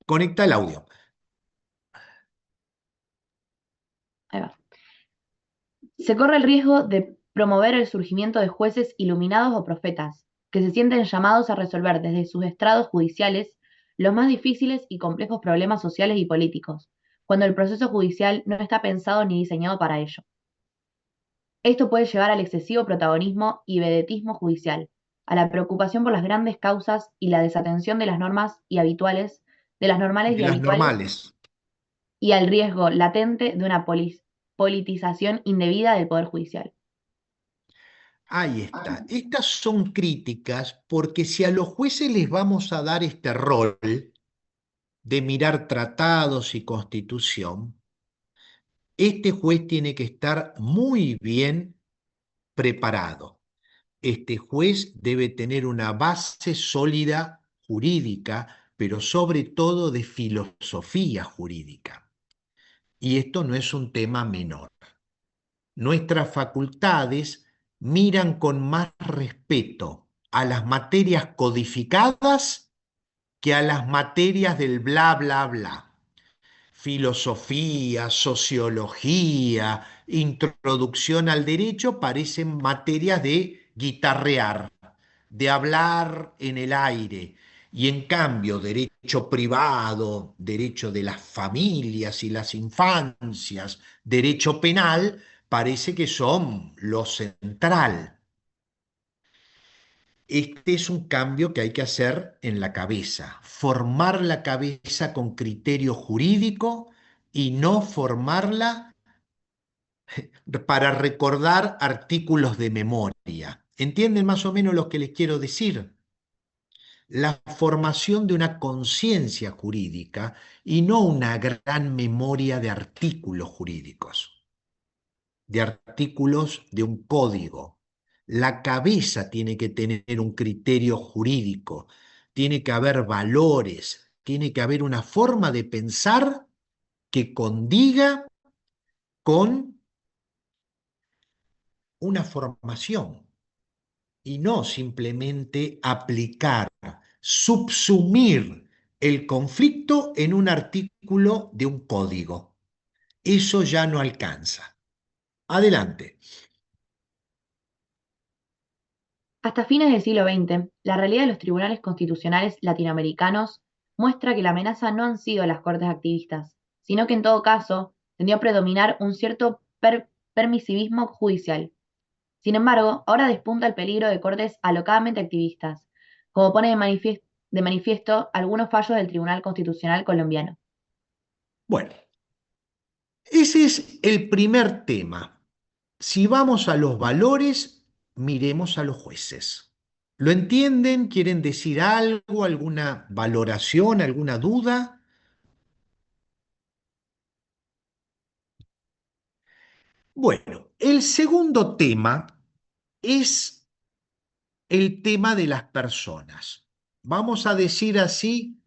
[SPEAKER 1] Conecta el audio.
[SPEAKER 6] Ahí va. Se corre el riesgo de promover el surgimiento de jueces iluminados o profetas, que se sienten llamados a resolver desde sus estrados judiciales los más difíciles y complejos problemas sociales y políticos, cuando el proceso judicial no está pensado ni diseñado para ello. Esto puede llevar al excesivo protagonismo y vedetismo judicial, a la preocupación por las grandes causas y la desatención de las normas y habituales, de las normales
[SPEAKER 1] De
[SPEAKER 6] y
[SPEAKER 1] las
[SPEAKER 6] habituales,
[SPEAKER 1] normales.
[SPEAKER 6] y al riesgo latente de una politización indebida del Poder Judicial.
[SPEAKER 1] Ahí está. Estas son críticas porque si a los jueces les vamos a dar este rol de mirar tratados y constitución, este juez tiene que estar muy bien preparado. Este juez debe tener una base sólida jurídica, pero sobre todo de filosofía jurídica. Y esto no es un tema menor. Nuestras facultades miran con más respeto a las materias codificadas que a las materias del bla, bla, bla. Filosofía, sociología, introducción al derecho parecen materias de guitarrear, de hablar en el aire. Y en cambio, derecho privado, derecho de las familias y las infancias, derecho penal, parece que son lo central. Este es un cambio que hay que hacer en la cabeza, formar la cabeza con criterio jurídico y no formarla para recordar artículos de memoria. ¿Entienden más o menos lo que les quiero decir? La formación de una conciencia jurídica y no una gran memoria de artículos jurídicos, de artículos de un código. La cabeza tiene que tener un criterio jurídico, tiene que haber valores, tiene que haber una forma de pensar que condiga con una formación y no simplemente aplicar, subsumir el conflicto en un artículo de un código. Eso ya no alcanza. Adelante.
[SPEAKER 6] Hasta fines del siglo XX, la realidad de los tribunales constitucionales latinoamericanos muestra que la amenaza no han sido las cortes activistas, sino que en todo caso tendió a predominar un cierto permisivismo judicial. Sin embargo, ahora despunta el peligro de cortes alocadamente activistas, como pone de manifiesto algunos fallos del Tribunal Constitucional colombiano.
[SPEAKER 1] Bueno, ese es el primer tema. Si vamos a los valores, miremos a los jueces. ¿Lo entienden? ¿Quieren decir algo? ¿Alguna valoración? ¿Alguna duda? Bueno, el segundo tema es el tema de las personas. Vamos a decir así,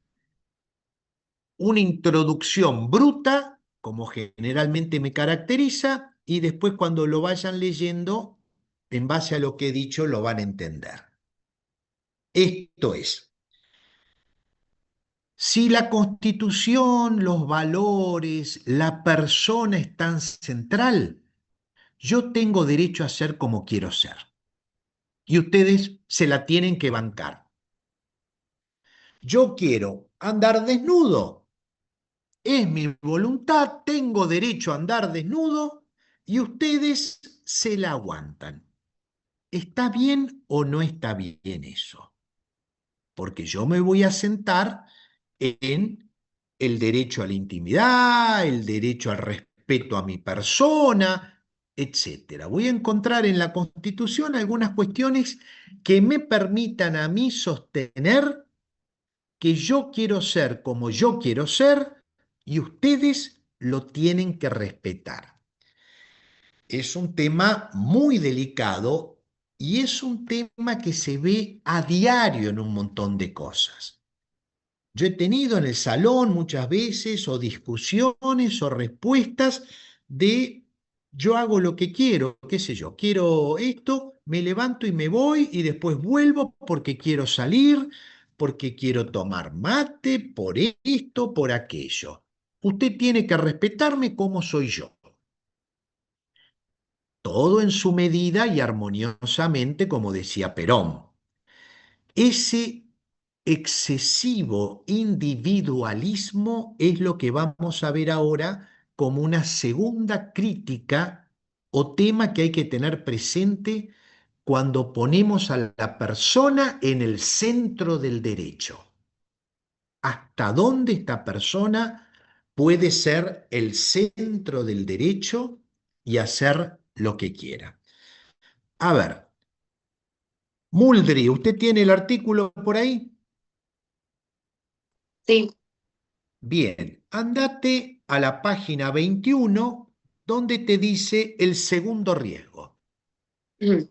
[SPEAKER 1] una introducción bruta, como generalmente me caracteriza, y después cuando lo vayan leyendo, en base a lo que he dicho, lo van a entender. Esto es, si la Constitución, los valores, la persona están central, yo tengo derecho a ser como quiero ser. Y ustedes se la tienen que bancar. Yo quiero andar desnudo. Es mi voluntad, tengo derecho a andar desnudo y ustedes se la aguantan. ¿Está bien o no está bien eso? Porque yo me voy a sentar en el derecho a la intimidad, el derecho al respeto a mi persona, etcétera. Voy a encontrar en la Constitución algunas cuestiones que me permitan a mí sostener que yo quiero ser como yo quiero ser y ustedes lo tienen que respetar. Es un tema muy delicado y es un tema que se ve a diario en un montón de cosas. Yo he tenido en el salón muchas veces o discusiones o respuestas de yo hago lo que quiero, qué sé yo, quiero esto, me levanto y me voy y después vuelvo porque quiero salir, porque quiero tomar mate, por esto, por aquello. Usted tiene que respetarme como soy yo. Todo en su medida y armoniosamente, como decía Perón. Ese excesivo individualismo es lo que vamos a ver ahora como una segunda crítica o tema que hay que tener presente cuando ponemos a la persona en el centro del derecho. ¿Hasta dónde esta persona puede ser el centro del derecho y hacer lo que quiera? A ver, Muldri, ¿usted tiene el artículo por ahí?
[SPEAKER 7] Sí.
[SPEAKER 1] Bien, andate a la página 21 donde te dice el segundo riesgo.
[SPEAKER 7] Ujú.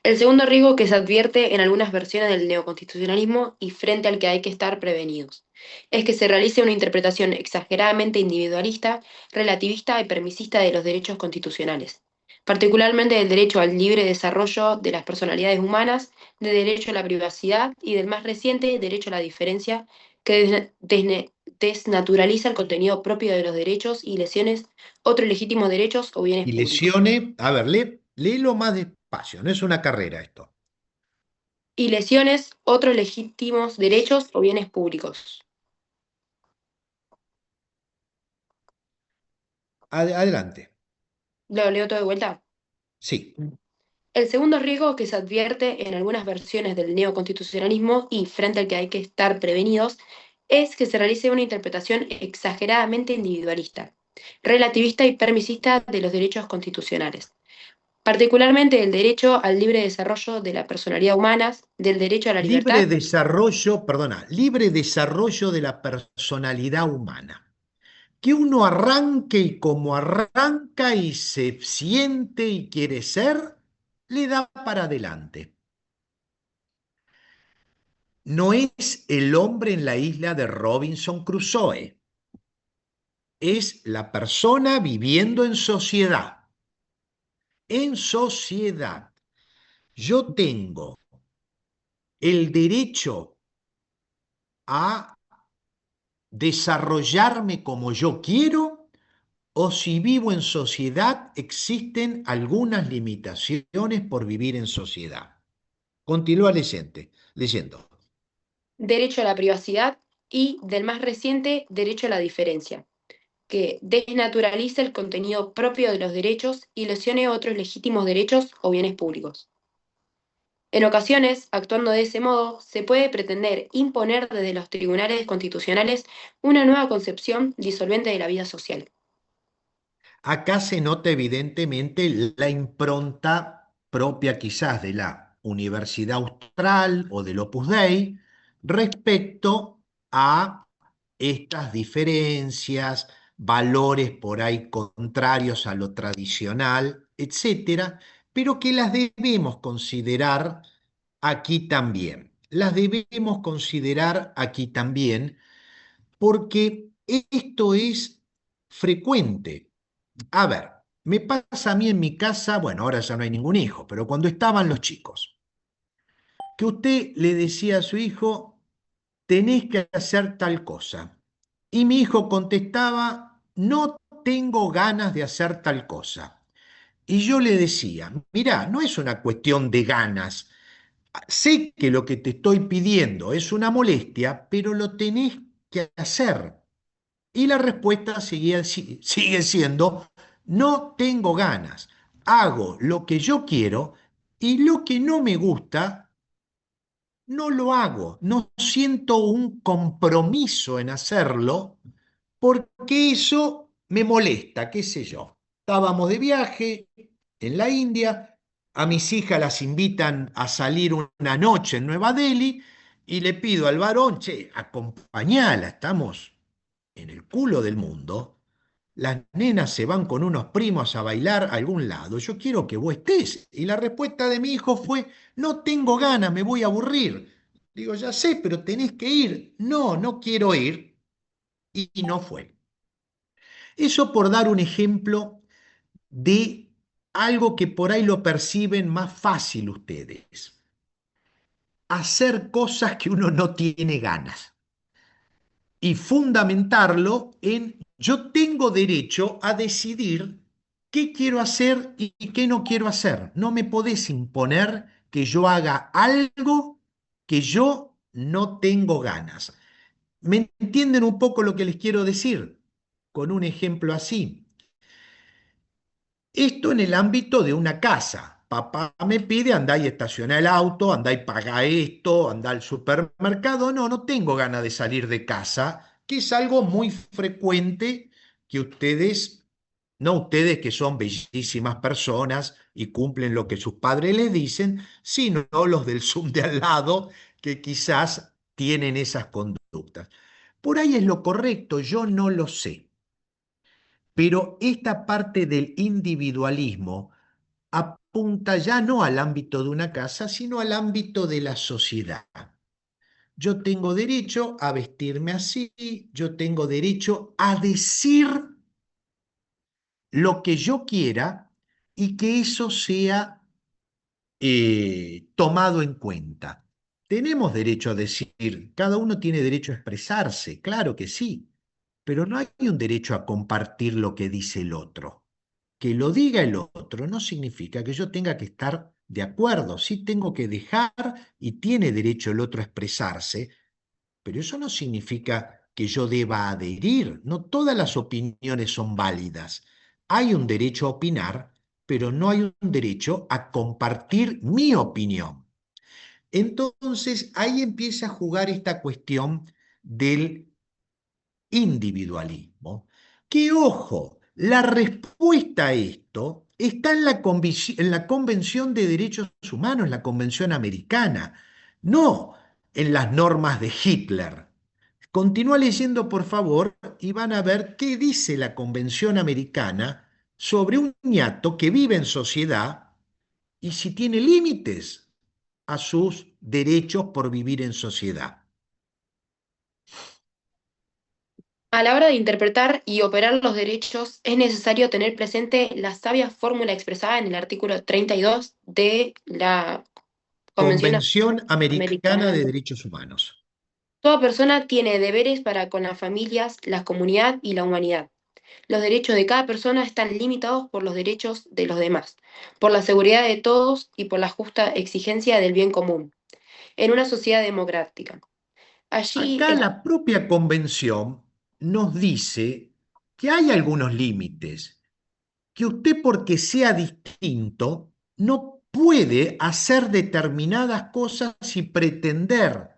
[SPEAKER 7] El segundo riesgo que se advierte en algunas versiones del neoconstitucionalismo y frente al que hay que estar prevenidos es que se realice una interpretación exageradamente individualista, relativista y permisista de los derechos constitucionales, particularmente del derecho al libre desarrollo de las personalidades humanas, del derecho a la privacidad y del más reciente derecho a la diferencia, que desnaturaliza el contenido propio de los derechos y lesiones otros legítimos derechos o bienes
[SPEAKER 1] Y
[SPEAKER 7] públicos.
[SPEAKER 1] lesione, a ver, léelo más despacio, no es una carrera esto.
[SPEAKER 7] Y lesiones otros legítimos derechos o bienes públicos.
[SPEAKER 1] Adelante.
[SPEAKER 7] ¿Lo leo todo de vuelta?
[SPEAKER 1] Sí.
[SPEAKER 7] El segundo riesgo que se advierte en algunas versiones del neoconstitucionalismo y frente al que hay que estar prevenidos es que se realice una interpretación exageradamente individualista, relativista y permisista de los derechos constitucionales, particularmente del derecho al libre desarrollo de la personalidad humana, del derecho a la
[SPEAKER 1] Libre
[SPEAKER 7] libertad.
[SPEAKER 1] desarrollo, perdona, libre desarrollo de la personalidad humana. Que uno arranque y como arranca y se siente y quiere ser, le da para adelante. No es el hombre en la isla de Robinson Crusoe, es la persona viviendo en sociedad. En sociedad, yo tengo el derecho a desarrollarme como yo quiero o si vivo en sociedad existen algunas limitaciones por vivir en sociedad. Continúa leyendo.
[SPEAKER 7] Derecho a la privacidad y, del más reciente, derecho a la diferencia, que desnaturalice el contenido propio de los derechos y lesione otros legítimos derechos o bienes públicos. En ocasiones, actuando de ese modo, se puede pretender imponer desde los tribunales constitucionales una nueva concepción disolvente de la vida social.
[SPEAKER 1] Acá se nota evidentemente la impronta propia quizás de la Universidad Austral o del Opus Dei respecto a estas diferencias, valores por ahí contrarios a lo tradicional, etcétera, pero que las debemos considerar aquí también. Las debemos considerar aquí también porque esto es frecuente. A ver, me pasa a mí en mi casa, bueno, ahora ya no hay ningún hijo, pero cuando estaban los chicos, que usted le decía a su hijo, tenés que hacer tal cosa. Y mi hijo contestaba, no tengo ganas de hacer tal cosa. Y yo le decía, mirá, no es una cuestión de ganas. Sé que lo que te estoy pidiendo es una molestia, pero lo tenés que hacer. Y la respuesta sigue siendo, no tengo ganas, hago lo que yo quiero y lo que no me gusta, no lo hago, no siento un compromiso en hacerlo porque eso me molesta, qué sé yo. Estábamos de viaje en la India, a mis hijas las invitan a salir una noche en Nueva Delhi y le pido al varón, che, acompañala, estamos en el culo del mundo, las nenas se van con unos primos a bailar a algún lado, yo quiero que vos estés. Y la respuesta de mi hijo fue, no tengo ganas, me voy a aburrir. Digo, ya sé, pero tenés que ir. No, no quiero ir. Y no fue. Eso por dar un ejemplo de algo que por ahí lo perciben más fácil ustedes. Hacer cosas que uno no tiene ganas. Y fundamentarlo en yo tengo derecho a decidir qué quiero hacer y qué no quiero hacer. No me podés imponer que yo haga algo que yo no tengo ganas. ¿Me entienden un poco lo que les quiero decir? Con un ejemplo así. Esto en el ámbito de una casa. Papá me pide, andá y estaciona el auto, andá y paga esto, andá al supermercado. No, no tengo ganas de salir de casa, que es algo muy frecuente que ustedes, no ustedes que son bellísimas personas y cumplen lo que sus padres les dicen, sino los del Zoom de al lado que quizás tienen esas conductas. Por ahí es lo correcto, yo no lo sé. Pero esta parte del individualismo apunta ya no al ámbito de una casa, sino al ámbito de la sociedad. Yo tengo derecho a vestirme así, yo tengo derecho a decir lo que yo quiera y que eso sea tomado en cuenta. Tenemos derecho a decir, cada uno tiene derecho a expresarse, claro que sí, pero no hay un derecho a compartir lo que dice el otro. Que lo diga el otro no significa que yo tenga que estar de acuerdo, sí tengo que dejar y tiene derecho el otro a expresarse, pero eso no significa que yo deba adherir, no todas las opiniones son válidas. Hay un derecho a opinar, pero no hay un derecho a compartir mi opinión. Entonces ahí empieza a jugar esta cuestión del individualismo, que ojo, la respuesta a esto está en la Convención de Derechos Humanos, la Convención Americana, no en las normas de Hitler. Continúa leyendo, por favor, y van a ver qué dice la Convención Americana sobre un ñato que vive en sociedad y si tiene límites a sus derechos por vivir en sociedad.
[SPEAKER 7] A la hora de interpretar y operar los derechos, es necesario tener presente la sabia fórmula expresada en el artículo 32 de la Convención
[SPEAKER 1] Convención Americana
[SPEAKER 7] Americana.
[SPEAKER 1] de Derechos Humanos.
[SPEAKER 7] Toda persona tiene deberes para con las familias, la comunidad y la humanidad. Los derechos de cada persona están limitados por los derechos de los demás, por la seguridad de todos y por la justa exigencia del bien común, en una sociedad democrática. Allí
[SPEAKER 1] Acá la propia convención nos dice que hay algunos límites, que usted porque sea distinto no puede hacer determinadas cosas y pretender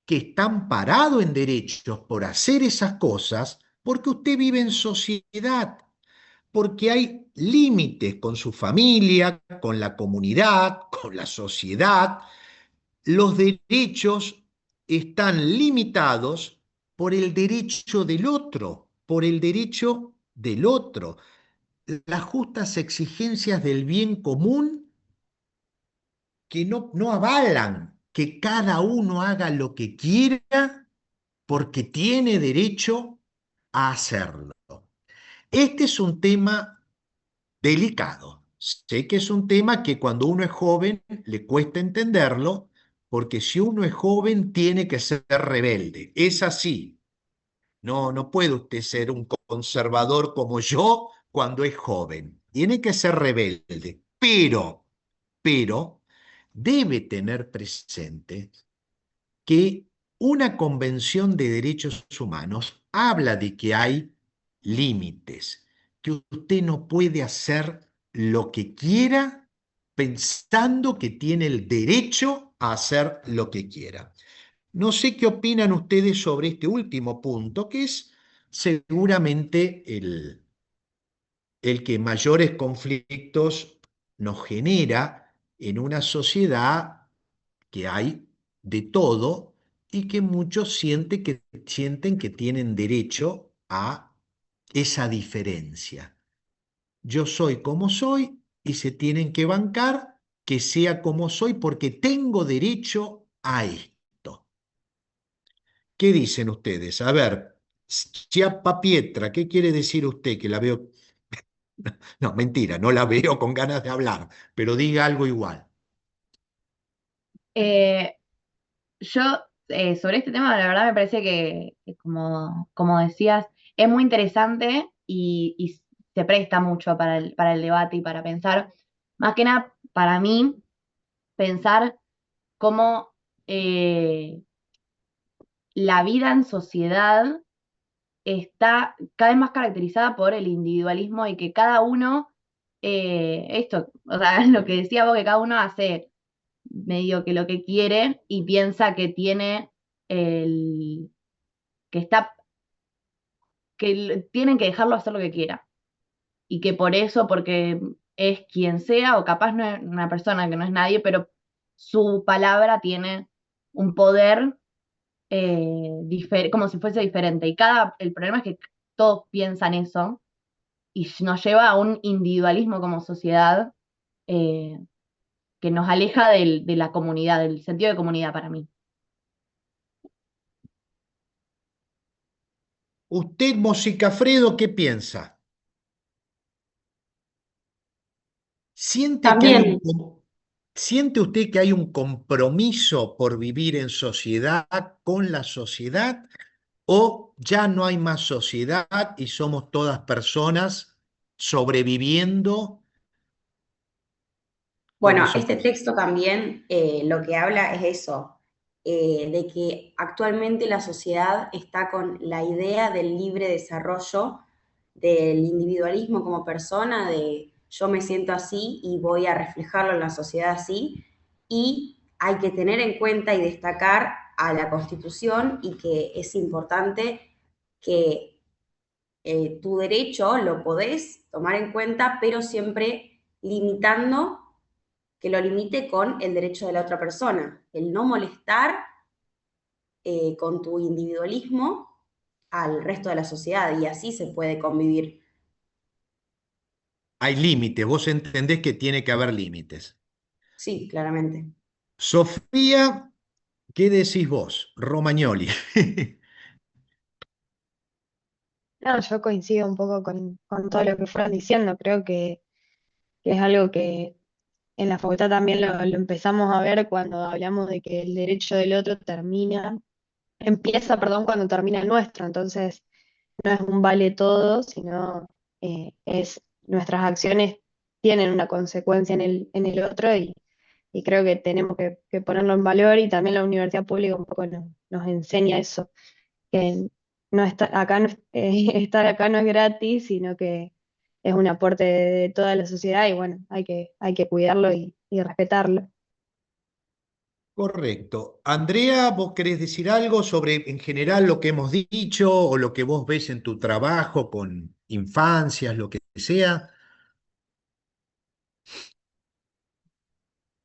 [SPEAKER 1] que está amparado en derechos por hacer esas cosas porque usted vive en sociedad, porque hay límites con su familia, con la comunidad, con la sociedad. Los derechos están limitados por el derecho del otro, por el derecho del otro. Las justas exigencias del bien común que no avalan que cada uno haga lo que quiera porque tiene derecho a hacerlo. Este es un tema delicado. Sé que es un tema que cuando uno es joven le cuesta entenderlo, porque si uno es joven tiene que ser rebelde. Es así. No puede usted ser un conservador como yo cuando es joven. Tiene que ser rebelde. Pero debe tener presente que una convención de derechos humanos habla de que hay límites, que usted no puede hacer lo que quiera pensando que tiene el derecho a hacer lo que quiera. No sé qué opinan ustedes sobre este último punto, que es seguramente el que mayores conflictos nos genera en una sociedad que hay de todo y que muchos sienten que tienen derecho a esa diferencia. Yo soy como soy y se tienen que bancar que sea como soy porque tengo derecho a esto. ¿Qué dicen ustedes? A ver, Chiappa Pietra, ¿qué quiere decir usted? Que la veo. No, mentira, no la veo con ganas de hablar, pero diga algo igual.
[SPEAKER 6] Eh, yo, sobre este tema, la verdad me parece que como decías, es muy interesante y se presta mucho para el debate y para pensar, más que nada para mí, pensar cómo la vida en sociedad está cada vez más caracterizada por el individualismo y que cada uno, o sea, lo que decía vos, que cada uno hace medio que lo que quiere y piensa que tiene el, que está, tienen que dejarlo hacer lo que quiera. Y que por eso, porque es quien sea, o capaz no es una persona que no es nadie, pero su palabra tiene un poder como si fuese diferente. El problema es que todos piensan eso y nos lleva a un individualismo como sociedad eh, que nos aleja de la comunidad, del sentido de comunidad para mí.
[SPEAKER 1] Usted, Mosicafredo, ¿qué piensa? ¿Siente que hay
[SPEAKER 7] También,
[SPEAKER 1] ¿Siente usted que hay un compromiso por vivir en sociedad con la sociedad o ya no hay más sociedad y somos todas personas sobreviviendo
[SPEAKER 8] Bueno,
[SPEAKER 1] como si
[SPEAKER 8] este texto también lo que habla es eso, de que actualmente la sociedad está con la idea del libre desarrollo, del individualismo como persona, de yo me siento así y voy a reflejarlo en la sociedad así, y hay que tener en cuenta y destacar a la Constitución y que es importante que tu derecho lo podés tomar en cuenta, pero siempre limitando que lo limite con el derecho de la otra persona, el no molestar con tu individualismo al resto de la sociedad y así se puede convivir.
[SPEAKER 1] hay límites? Vos entendés que tiene que haber límites.
[SPEAKER 8] Sí, claramente.
[SPEAKER 1] Sofía, ¿qué decís vos? Romagnoli.
[SPEAKER 9] No, yo coincido un poco con todo lo que fueron diciendo. Creo que es algo que en la facultad también lo empezamos a ver cuando hablamos de que el derecho del otro empieza, perdón, cuando termina el nuestro. Entonces, no es un vale todo, sino nuestras acciones tienen una consecuencia en el otro y creo que tenemos que ponerlo en valor y también la universidad pública un poco nos enseña eso, no está, acá no, estar acá no es gratis, sino que es un aporte de toda la sociedad y bueno, hay que cuidarlo y respetarlo.
[SPEAKER 1] Correcto. Andrea, ¿vos querés decir algo sobre en general lo que hemos dicho o lo que vos ves en tu trabajo con infancias, lo que sea?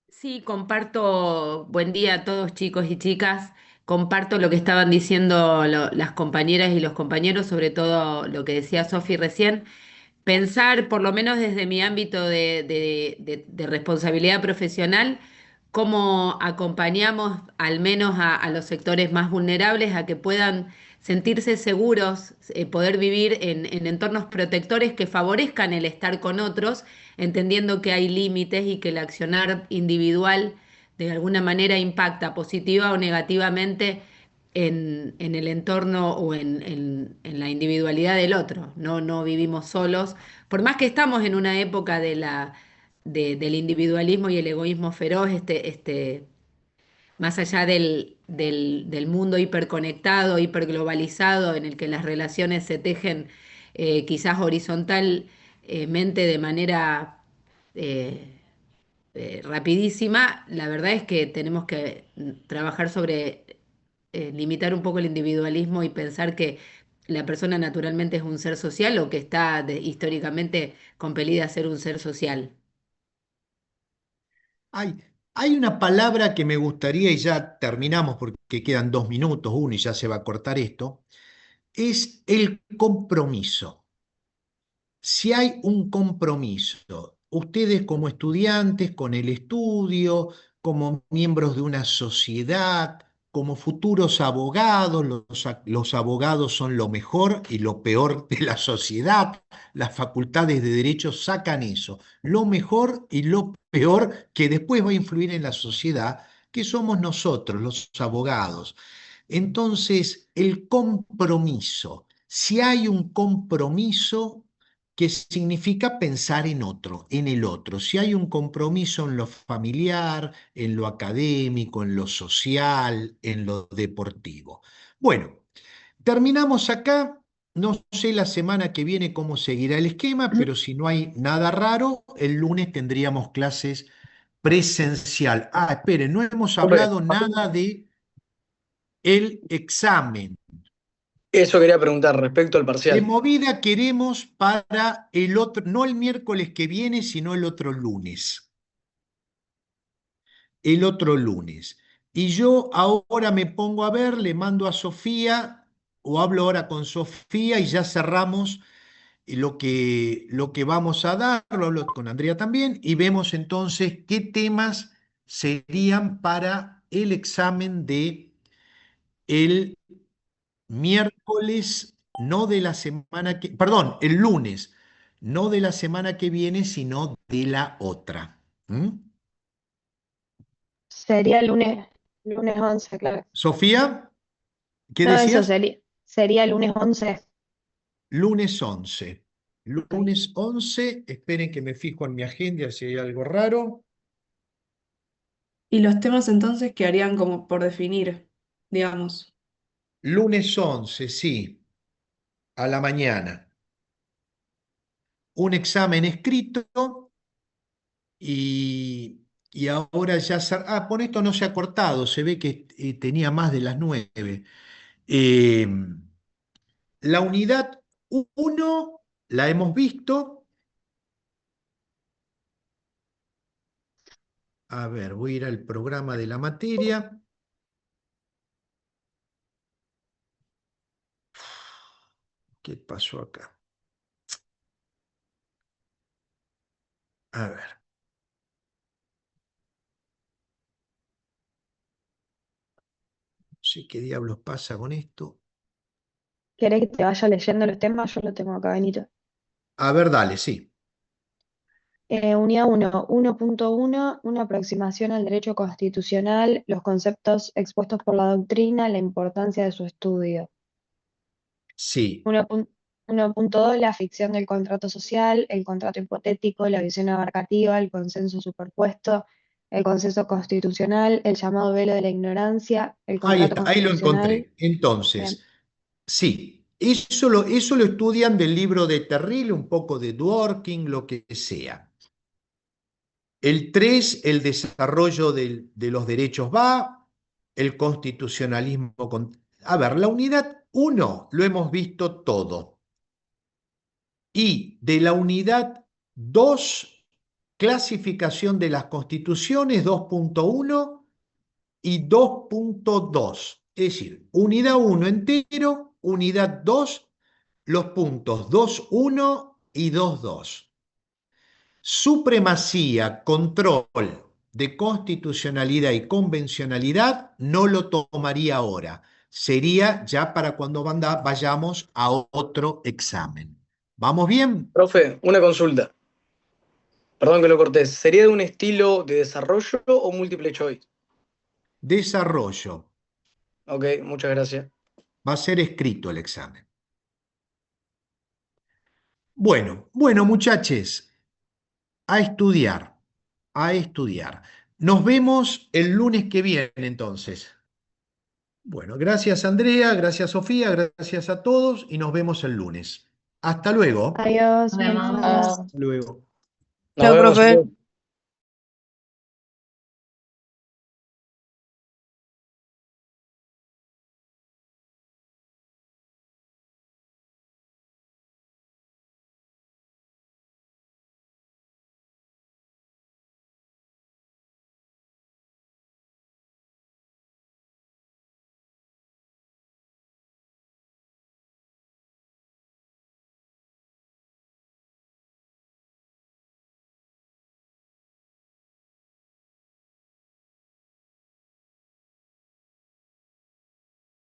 [SPEAKER 10] Sí, comparto, buen día a todos chicos y chicas, comparto lo que estaban diciendo las compañeras y los compañeros, sobre todo lo que decía Sofi recién. Pensar, por lo menos desde mi ámbito de responsabilidad profesional, cómo acompañamos al menos a los sectores más vulnerables a que puedan sentirse seguros, poder vivir en entornos protectores que favorezcan el estar con otros, entendiendo que hay límites y que el accionar individual de alguna manera impacta positiva o negativamente en el entorno o en la individualidad del otro. No, no vivimos solos. Por más que estamos en una época del individualismo y el egoísmo feroz, más allá del mundo hiperconectado, hiperglobalizado, en el que las relaciones se tejen quizás horizontalmente de manera eh, rapidísima, la verdad es que tenemos que trabajar sobre limitar un poco el individualismo y pensar que la persona naturalmente es un ser social o que está históricamente compelida a ser un ser social.
[SPEAKER 1] Hay, hay una palabra que me gustaría, y ya terminamos porque quedan 2 minutos, uno, y ya se va a cortar esto, es el compromiso. Si hay un compromiso, ustedes como estudiantes con el estudio, como miembros de una sociedad, como futuros abogados, los abogados son lo mejor y lo peor de la sociedad, las facultades de derecho sacan eso, lo mejor y lo peor que después va a influir en la sociedad, que somos nosotros, los abogados. Entonces, el compromiso, si hay un compromiso, que significa pensar en otro, en el otro. Si hay un compromiso en lo familiar, en lo académico, en lo social, en lo deportivo. Bueno, terminamos acá. No sé la semana que viene cómo seguirá el esquema, pero si no hay nada raro, el lunes tendríamos clases presencial. Ah, esperen, no hemos
[SPEAKER 11] Profe,
[SPEAKER 1] hablado nada de el examen.
[SPEAKER 11] eso quería preguntar respecto al
[SPEAKER 1] De
[SPEAKER 11] parcial.
[SPEAKER 1] movida queremos para el otro, no el miércoles que viene, sino el otro lunes. El otro lunes. Y yo ahora me pongo a ver, le mando a Sofía o hablo ahora con Sofía y ya cerramos lo que vamos a dar, lo hablo con Andrea también, y vemos entonces qué temas serían para el examen de el miércoles, no de la semana que, perdón, el lunes, no de la semana que viene, sino de la otra. ¿Mm?
[SPEAKER 9] Sería el lunes 11, claro.
[SPEAKER 1] Sofía, ¿qué
[SPEAKER 9] No, eso
[SPEAKER 1] decías?
[SPEAKER 9] sería el lunes 11.
[SPEAKER 1] Lunes 11.
[SPEAKER 9] Ok.
[SPEAKER 1] Lunes 11, esperen que me fijo en mi agenda si hay algo raro.
[SPEAKER 2] Y los temas entonces quedarían como por definir, digamos.
[SPEAKER 1] Lunes 11, sí, a la mañana. Un examen escrito y ahora ya... Por esto no se ha cortado, se ve que tenía más de las 9. Eh, la unidad 1 la hemos visto. A ver, voy a ir al programa de la materia. ¿Qué pasó acá? A ver, no sé qué diablos pasa con esto.
[SPEAKER 9] ¿Querés que te vaya leyendo los temas? Yo lo tengo acá, Benito.
[SPEAKER 1] A ver, dale, sí.
[SPEAKER 9] Unidad 1, 1.1, una aproximación al derecho constitucional, los conceptos expuestos por la doctrina, la importancia de su estudio.
[SPEAKER 1] Sí.
[SPEAKER 9] 1.2, la ficción del contrato social, el contrato hipotético, la visión abarcativa, el consenso superpuesto, el consenso constitucional, el llamado velo de la ignorancia, el
[SPEAKER 1] Ahí
[SPEAKER 9] contrato
[SPEAKER 1] está, ahí lo
[SPEAKER 9] constitucional.
[SPEAKER 1] encontré. Entonces, sí, Eso lo estudian del libro de Terrille, un poco de Dworkin, lo que sea. El 3, el desarrollo de los derechos va, el constitucionalismo. A ver, la unidad 1 lo hemos visto todo. Y de la unidad 2, clasificación de las constituciones 2.1 y 2.2. Es decir, unidad 1 entero, unidad 2, los puntos 2.1 y 2.2. Supremacía, control de constitucionalidad y convencionalidad no lo tomaría ahora. Sería ya para cuando vayamos a otro examen. ¿Vamos bien?
[SPEAKER 11] Profe, una consulta. Perdón que lo cortés. ¿Sería de un estilo de desarrollo o múltiple choice?
[SPEAKER 1] Desarrollo.
[SPEAKER 11] Ok, muchas gracias.
[SPEAKER 1] Va a ser escrito el examen. Bueno, muchachos, a estudiar, a estudiar. Nos vemos el lunes que viene, entonces. Bueno, gracias Andrea, gracias Sofía, gracias a todos y nos vemos el lunes. Hasta luego.
[SPEAKER 9] Adiós,
[SPEAKER 6] Nos
[SPEAKER 9] buenas
[SPEAKER 6] vemos.
[SPEAKER 9] noches.
[SPEAKER 1] Hasta luego.
[SPEAKER 11] Nos
[SPEAKER 2] Chao,
[SPEAKER 11] vemos,
[SPEAKER 2] profe.
[SPEAKER 11] chicos.